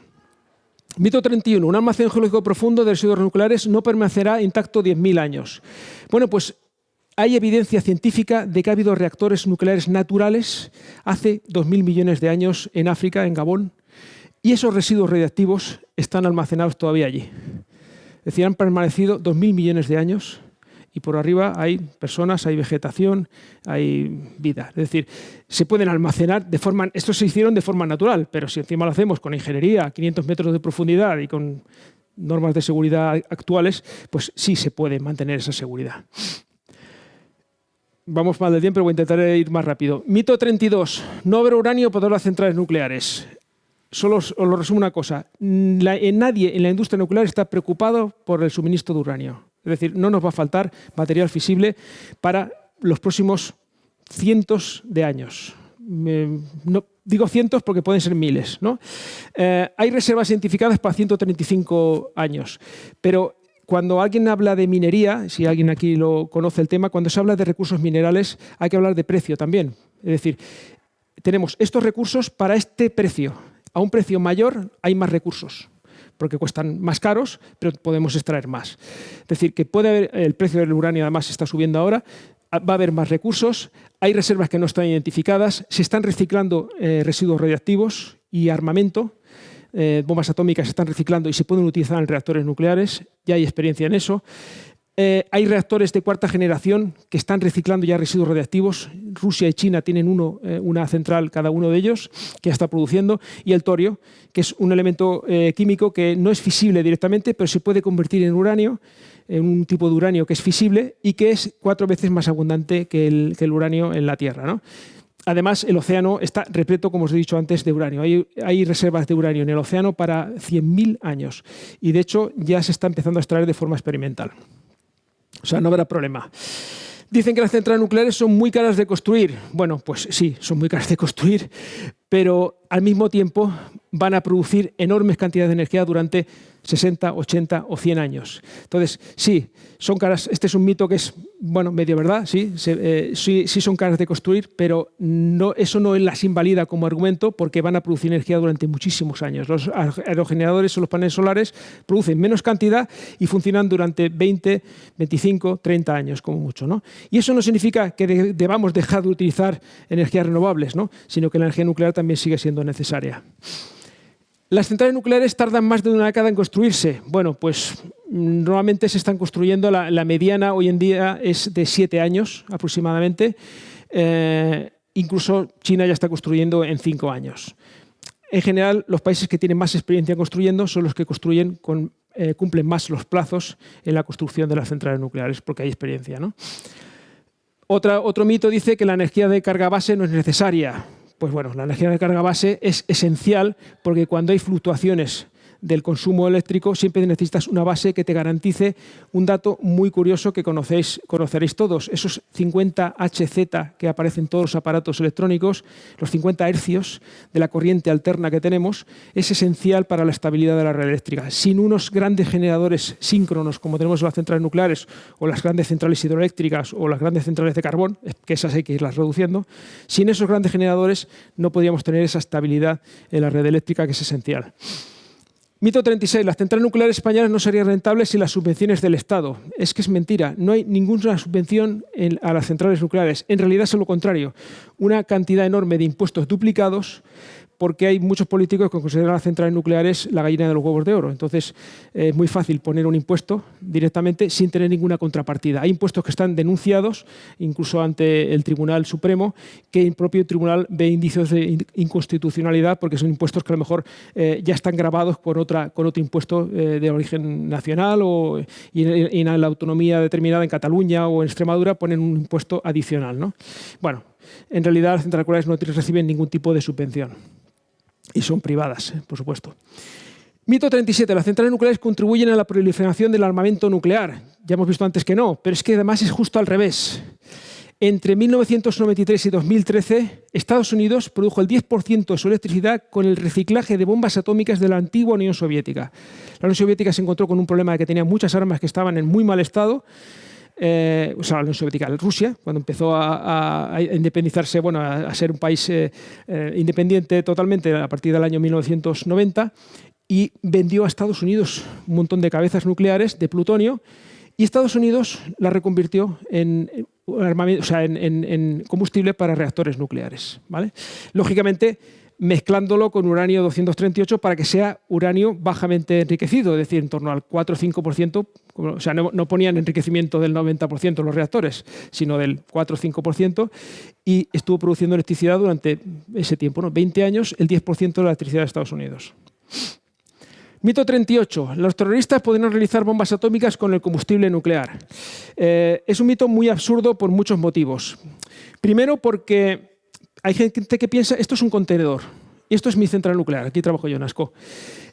Mito 31. Un almacén geológico profundo de residuos nucleares no permanecerá intacto 10.000 años. Bueno, pues hay evidencia científica de que ha habido reactores nucleares naturales hace 2.000 millones de años en África, en Gabón, y esos residuos radiactivos están almacenados todavía allí. Es decir, han permanecido 2.000 millones de años y por arriba hay personas, hay vegetación, hay vida. Es decir, se pueden almacenar de forma... Estos se hicieron de forma natural, pero si encima lo hacemos con ingeniería a 500 metros de profundidad y con normas de seguridad actuales, pues sí se puede mantener esa seguridad. Vamos mal de tiempo, pero voy a intentar ir más rápido. Mito 32. No habrá uranio para las centrales nucleares. Solo os lo resumo una cosa. Nadie en la industria nuclear está preocupado por el suministro de uranio. Es decir, no nos va a faltar material fisible para los próximos cientos de años. No, digo cientos porque pueden ser miles, ¿no? Hay reservas identificadas para 135 años, pero cuando alguien habla de minería, si alguien aquí lo conoce el tema, cuando se habla de recursos minerales hay que hablar de precio también. Es decir, tenemos estos recursos para este precio. A un precio mayor hay más recursos, porque cuestan más caros, pero podemos extraer más. Es decir, que puede haber, el precio del uranio además está subiendo ahora, va a haber más recursos, hay reservas que no están identificadas, se están reciclando residuos radiactivos y armamento, bombas atómicas se están reciclando y se pueden utilizar en reactores nucleares, ya hay experiencia en eso. Hay reactores de cuarta generación que están reciclando ya residuos radiactivos. Rusia y China tienen una central cada uno de ellos que ya está produciendo. Y el torio, que es un elemento químico que no es fisible directamente, pero se puede convertir en uranio, en un tipo de uranio que es fisible y que es 4 veces más abundante que el uranio en la Tierra, ¿no? Además, el océano está repleto, como os he dicho antes, de uranio. Hay reservas de uranio en el océano para 100.000 años. Y, de hecho, ya se está empezando a extraer de forma experimental. O sea, no habrá problema. Dicen que las centrales nucleares son muy caras de construir. Bueno, pues sí, son muy caras de construir, pero al mismo tiempo van a producir enormes cantidades de energía durante 60, 80 o 100 años. Entonces, sí, son caras. Este es un mito que es, bueno, medio verdad, sí son caras de construir, pero eso no las invalida como argumento porque van a producir energía durante muchísimos años. Los aerogeneradores o los paneles solares producen menos cantidad y funcionan durante 20, 25, 30 años como mucho, ¿no? Y eso no significa que debamos dejar de utilizar energías renovables, ¿no? Sino que la energía nuclear también sigue siendo necesaria. ¿Las centrales nucleares tardan más de una década en construirse? Bueno, pues normalmente se están construyendo, la mediana hoy en día es de 7 años aproximadamente. Incluso China ya está construyendo en 5 años. En general, los países que tienen más experiencia construyendo son los que cumplen más los plazos en la construcción de las centrales nucleares, porque hay experiencia, ¿no? Otro mito dice que la energía de carga base no es necesaria. Pues bueno, la energía de carga base es esencial porque cuando hay fluctuaciones del consumo eléctrico siempre necesitas una base que te garantice un dato muy curioso que conoceréis todos. Esos 50 Hz que aparecen en todos los aparatos electrónicos, los 50 hercios de la corriente alterna que tenemos, es esencial para la estabilidad de la red eléctrica. Sin unos grandes generadores síncronos como tenemos en las centrales nucleares o las grandes centrales hidroeléctricas o las grandes centrales de carbón, que esas hay que irlas reduciendo, sin esos grandes generadores no podríamos tener esa estabilidad en la red eléctrica que es esencial. Mito 36. Las centrales nucleares españolas no serían rentables sin las subvenciones del Estado. Es que es mentira. No hay ninguna subvención a las centrales nucleares. En realidad es lo contrario. Una cantidad enorme de impuestos duplicados, porque hay muchos políticos que consideran las centrales nucleares la gallina de los huevos de oro. Entonces, es muy fácil poner un impuesto directamente sin tener ninguna contrapartida. Hay impuestos que están denunciados, incluso ante el Tribunal Supremo, que el propio tribunal ve indicios de inconstitucionalidad porque son impuestos que a lo mejor ya están grabados con otro impuesto de origen nacional y en la autonomía determinada en Cataluña o en Extremadura ponen un impuesto adicional, ¿no? Bueno, en realidad las centrales nucleares no reciben ningún tipo de subvención. Y son privadas, por supuesto. Mito 37. Las centrales nucleares contribuyen a la proliferación del armamento nuclear. Ya hemos visto antes que no, pero es que además es justo al revés. Entre 1993 y 2013, Estados Unidos produjo el 10% de su electricidad con el reciclaje de bombas atómicas de la antigua Unión Soviética. La Unión Soviética se encontró con un problema de que tenía muchas armas que estaban en muy mal estado. La Unión Soviética, Rusia, cuando empezó a independizarse, bueno, a ser un país independiente totalmente a partir del año 1990, y vendió a Estados Unidos un montón de cabezas nucleares de plutonio, y Estados Unidos la reconvirtió en combustible para reactores nucleares, ¿vale? Lógicamente, mezclándolo con uranio 238 para que sea uranio bajamente enriquecido, es decir, en torno al 4 o 5%, o sea, no ponían enriquecimiento del 90% en los reactores, sino del 4 o 5%, y estuvo produciendo electricidad durante ese tiempo, ¿no? 20 años, el 10% de la electricidad de Estados Unidos. Mito 38. Los terroristas podrían realizar bombas atómicas con el combustible nuclear. Es un mito muy absurdo por muchos motivos. Primero, porque hay gente que piensa, esto es un contenedor, y esto es mi central nuclear, aquí trabajo yo en Ascó.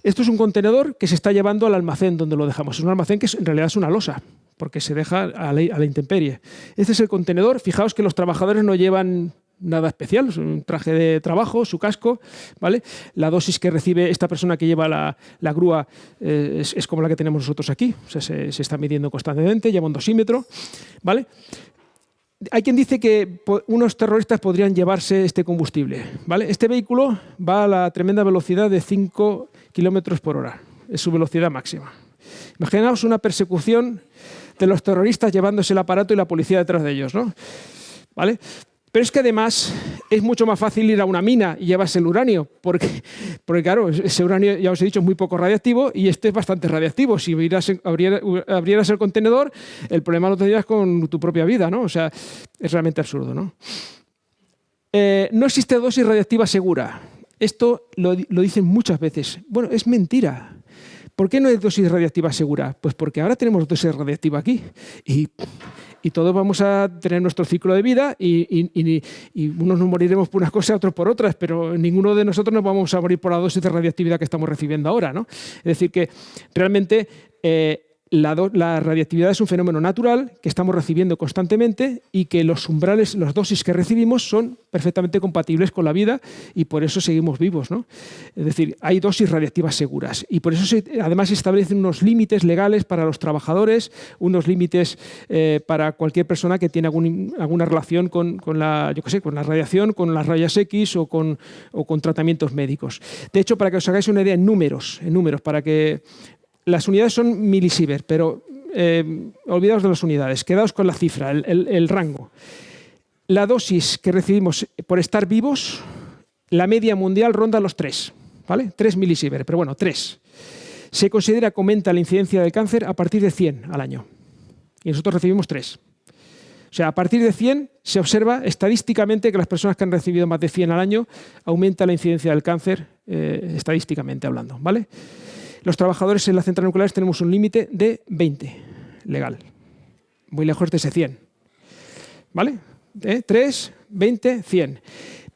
Esto es un contenedor que se está llevando al almacén donde lo dejamos. Es un almacén que en realidad es una losa, porque se deja a la intemperie. Este es el contenedor. Fijaos que los trabajadores no llevan nada especial, es un traje de trabajo, su casco, ¿vale? La dosis que recibe esta persona que lleva la grúa es como la que tenemos nosotros aquí, o sea, se está midiendo constantemente, lleva un dosímetro, ¿vale? Hay quien dice que unos terroristas podrían llevarse este combustible, ¿vale? Este vehículo va a la tremenda velocidad de 5 kilómetros por hora, es su velocidad máxima. Imaginaos una persecución de los terroristas llevándose el aparato y la policía detrás de ellos, ¿no? ¿Vale? Pero es que además es mucho más fácil ir a una mina y llevarse el uranio, porque claro, ese uranio, ya os he dicho, es muy poco radiactivo y este es bastante radiactivo. Si abrieras el contenedor, el problema lo tendrías con tu propia vida, ¿no? O sea, es realmente absurdo, ¿no? No existe dosis radiactiva segura. Esto lo dicen muchas veces. Bueno, es mentira. ¿Por qué no hay dosis radiactiva segura? Pues porque ahora tenemos dosis radiactiva aquí y todos vamos a tener nuestro ciclo de vida y unos nos moriremos por unas cosas, otros por otras, pero ninguno de nosotros nos vamos a morir por la dosis de radiactividad que estamos recibiendo ahora, ¿no? Es decir, que realmente la radiactividad es un fenómeno natural que estamos recibiendo constantemente y que los umbrales, las dosis que recibimos son perfectamente compatibles con la vida y por eso seguimos vivos, ¿no? Es decir, hay dosis radiactivas seguras y por eso además se establecen unos límites legales para los trabajadores, unos límites para cualquier persona que tiene alguna relación con la radiación, con las rayas X o con tratamientos médicos. De hecho, para que os hagáis una idea en números, para que las unidades son milisievert, pero olvidaos de las unidades, quedaos con la cifra, el rango. La dosis que recibimos por estar vivos, la media mundial ronda los 3, ¿vale? 3 milisievert, pero bueno, 3. Se considera que aumenta la incidencia del cáncer a partir de 100 al año. Y nosotros recibimos 3. O sea, a partir de 100 se observa estadísticamente que las personas que han recibido más de 100 al año aumenta la incidencia del cáncer, estadísticamente hablando, ¿vale? Los trabajadores en las centrales nucleares tenemos un límite de 20, legal. Muy lejos de ese 100. ¿Vale? 3, 20, 100.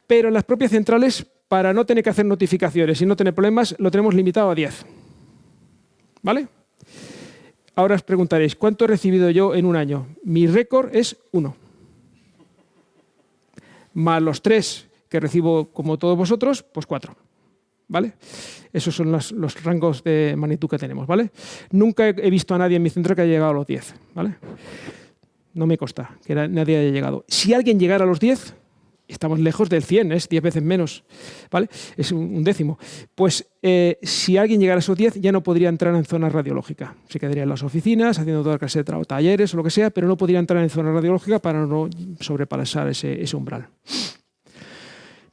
Pero en las propias centrales, para no tener que hacer notificaciones y no tener problemas, lo tenemos limitado a 10. ¿Vale? Ahora os preguntaréis, ¿cuánto he recibido yo en un año? Mi récord es 1. Más los 3 que recibo como todos vosotros, pues 4. ¿Vale? Esos son los rangos de magnitud que tenemos, ¿vale? Nunca he visto a nadie en mi centro que haya llegado a los 10, ¿vale? No me consta que nadie haya llegado. Si alguien llegara a los 10, Estamos lejos del 100, es 10 veces menos, ¿vale? Es un décimo. Pues si alguien llegara a esos 10 ya no podría entrar en zona radiológica. Se quedaría en las oficinas haciendo toda clase de talleres o lo que sea, pero no podría entrar en zona radiológica para no sobrepasar ese umbral.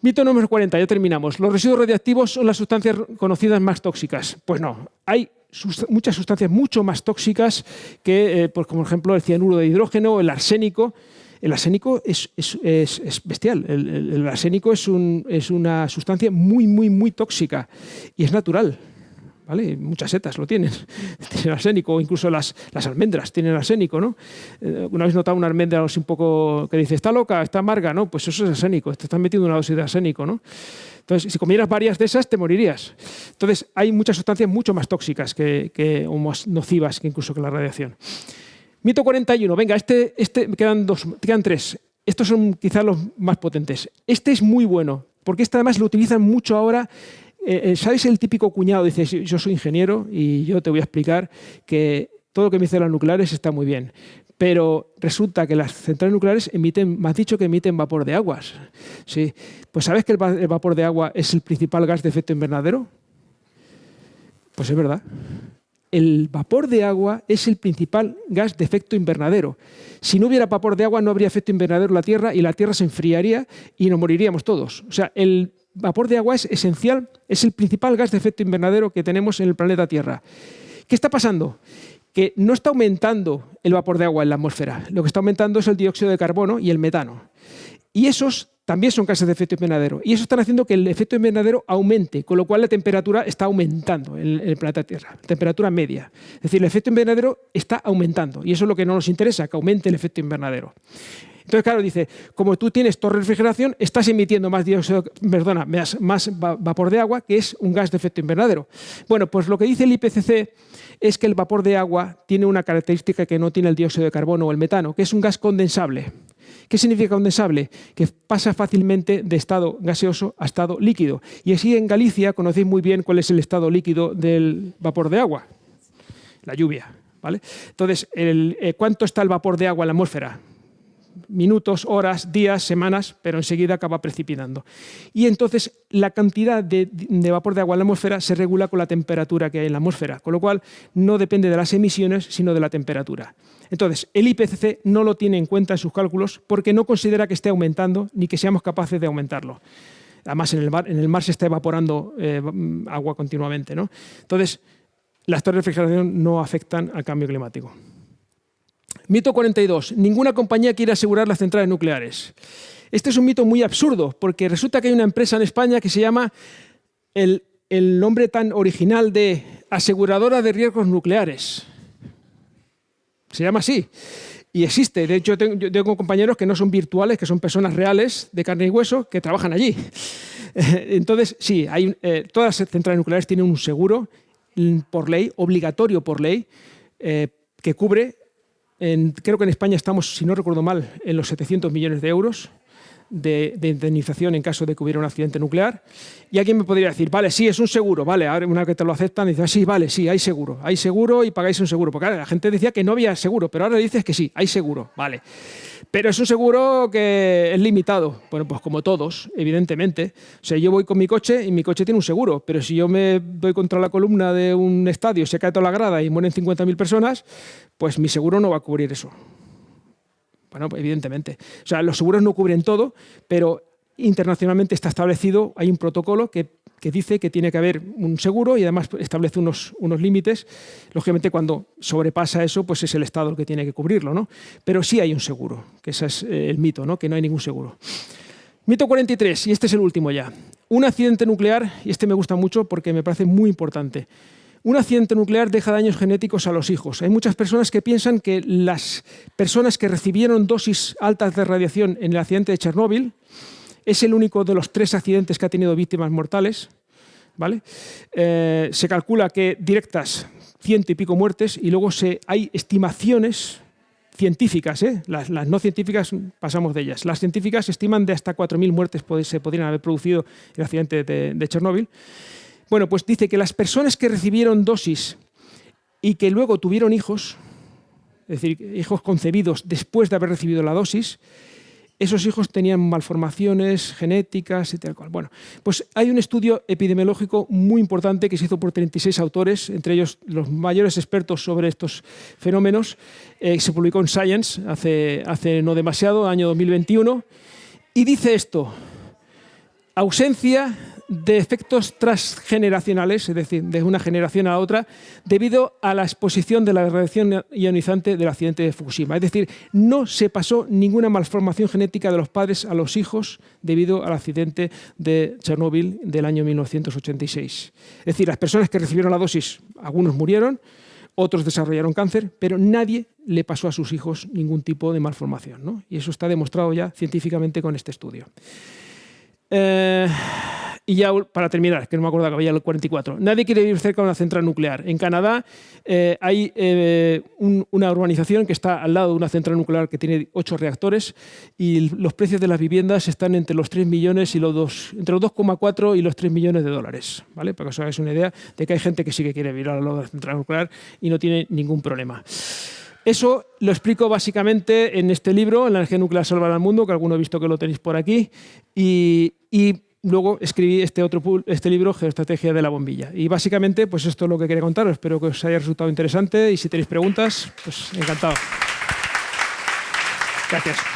Mito número 40, ya terminamos. ¿Los residuos radiactivos son las sustancias conocidas más tóxicas? Pues no, hay muchas sustancias mucho más tóxicas que, pues como por ejemplo, el cianuro de hidrógeno o el arsénico. El arsénico es bestial. El arsénico es una sustancia muy, muy, muy tóxica y es natural. ¿Vale? Muchas setas lo tienen arsénico, incluso las almendras tienen arsénico, ¿no? Una vez notado una almendra así un poco que dice, está loca, está amarga, ¿no? Pues eso es arsénico, te están metiendo una dosis de arsénico, ¿no? Entonces, si comieras varias de esas, te morirías. Entonces, hay muchas sustancias mucho más tóxicas o más nocivas que incluso que la radiación. Mito 41, venga, quedan tres. Estos son quizás los más potentes. Este es muy bueno, porque este además lo utilizan mucho ahora. ¿Sabes el típico cuñado? Dice, yo soy ingeniero y yo te voy a explicar que todo lo que me dicen las nucleares está muy bien. Pero resulta que las centrales nucleares me has dicho que emiten vapor de aguas. Sí. Pues ¿sabes que el vapor de agua es el principal gas de efecto invernadero? Pues es verdad. El vapor de agua es el principal gas de efecto invernadero. Si no hubiera vapor de agua no habría efecto invernadero en la Tierra y la Tierra se enfriaría y nos moriríamos todos. O sea, el vapor de agua es esencial, es el principal gas de efecto invernadero que tenemos en el planeta Tierra. ¿Qué está pasando? Que no está aumentando el vapor de agua en la atmósfera. Lo que está aumentando es el dióxido de carbono y el metano. Y esos también son gases de efecto invernadero. Y eso están haciendo que el efecto invernadero aumente, con lo cual la temperatura está aumentando en el planeta Tierra, la temperatura media. Es decir, el efecto invernadero está aumentando. Y eso es lo que no nos interesa, que aumente el efecto invernadero. Entonces, claro, dice, como tú tienes torre de refrigeración, estás emitiendo más vapor de agua, que es un gas de efecto invernadero. Bueno, pues lo que dice el IPCC es que el vapor de agua tiene una característica que no tiene el dióxido de carbono o el metano, que es un gas condensable. ¿Qué significa condensable? Que pasa fácilmente de estado gaseoso a estado líquido. Y así en Galicia conocéis muy bien cuál es el estado líquido del vapor de agua. La lluvia, ¿vale? Entonces, ¿cuánto está el vapor de agua en la atmósfera? Minutos, horas, días, semanas, pero enseguida acaba precipitando. Y entonces la cantidad de vapor de agua en la atmósfera se regula con la temperatura que hay en la atmósfera, con lo cual no depende de las emisiones, sino de la temperatura. Entonces, el IPCC no lo tiene en cuenta en sus cálculos porque no considera que esté aumentando ni que seamos capaces de aumentarlo. Además, en el mar se está evaporando agua continuamente, ¿no? Entonces, las torres de refrigeración no afectan al cambio climático. Mito 42. Ninguna compañía quiere asegurar las centrales nucleares. Este es un mito muy absurdo, porque resulta que hay una empresa en España que se llama el nombre tan original de aseguradora de riesgos nucleares. Se llama así. Y existe. De hecho, yo tengo compañeros que no son virtuales, que son personas reales, de carne y hueso, que trabajan allí. Entonces, sí, todas las centrales nucleares tienen un seguro por ley, obligatorio por ley, que cubre. Creo que en España estamos, si no recuerdo mal, en los 700 millones de euros de indemnización en caso de que hubiera un accidente nuclear. Y alguien me podría decir, vale, sí, es un seguro, vale, ahora una vez que te lo aceptan, dices, sí, vale, sí, hay seguro y pagáis un seguro. Porque la gente decía que no había seguro, pero ahora dices que sí, hay seguro, vale. Pero es un seguro que es limitado. Bueno, pues como todos, evidentemente. O sea, yo voy con mi coche y mi coche tiene un seguro, pero si yo me doy contra la columna de un estadio, se cae toda la grada y mueren 50.000 personas, pues mi seguro no va a cubrir eso. Bueno, pues evidentemente. O sea, los seguros no cubren todo, pero internacionalmente está establecido, hay un protocolo que dice que tiene que haber un seguro y además establece unos límites. Lógicamente, cuando sobrepasa eso, pues es el Estado el que tiene que cubrirlo, ¿no? Pero sí hay un seguro, que ese es el mito, ¿no? Que no hay ningún seguro. Mito 43, y este es el último ya. Un accidente nuclear, y este me gusta mucho porque me parece muy importante. Un accidente nuclear deja daños genéticos a los hijos. Hay muchas personas que piensan que las personas que recibieron dosis altas de radiación en el accidente de Chernóbil es el único de los 3 accidentes que ha tenido víctimas mortales, ¿vale? Se calcula que directas 100 y pico muertes y luego hay estimaciones científicas, las no científicas pasamos de ellas. Las científicas estiman de hasta 4.000 muertes se podrían haber producido en el accidente de Chernóbil. Bueno, pues dice que las personas que recibieron dosis y que luego tuvieron hijos, es decir, hijos concebidos después de haber recibido la dosis, esos hijos tenían malformaciones genéticas y tal cual. Bueno, pues hay un estudio epidemiológico muy importante que se hizo por 36 autores, entre ellos los mayores expertos sobre estos fenómenos. Se publicó en Science hace no demasiado, año 2021, y dice esto: ausencia de efectos transgeneracionales, es decir, de una generación a otra, debido a la exposición de la radiación ionizante del accidente de Fukushima. Es decir, no se pasó ninguna malformación genética de los padres a los hijos debido al accidente de Chernóbil del año 1986. Es decir, las personas que recibieron la dosis, algunos murieron, otros desarrollaron cáncer, pero nadie le pasó a sus hijos ningún tipo de malformación, ¿no? Y eso está demostrado ya científicamente con este estudio. Y ya para terminar, que no me acuerdo que había el 44. Nadie quiere vivir cerca de una central nuclear. En Canadá hay una urbanización que está al lado de una central nuclear que tiene 8 reactores y los precios de las viviendas están entre los 3 millones y entre los 2,4 y los 3 millones de dólares, ¿vale? Para que os hagáis una idea de que hay gente que sí que quiere vivir al lado de la central nuclear y no tiene ningún problema. Eso lo explico básicamente en este libro, La energía nuclear salvará al mundo, que alguno he visto que lo tenéis por aquí, y luego escribí este libro, Geoestrategia de la bombilla. Y básicamente, pues esto es lo que quería contaros. Espero que os haya resultado interesante y si tenéis preguntas, pues encantado. Gracias.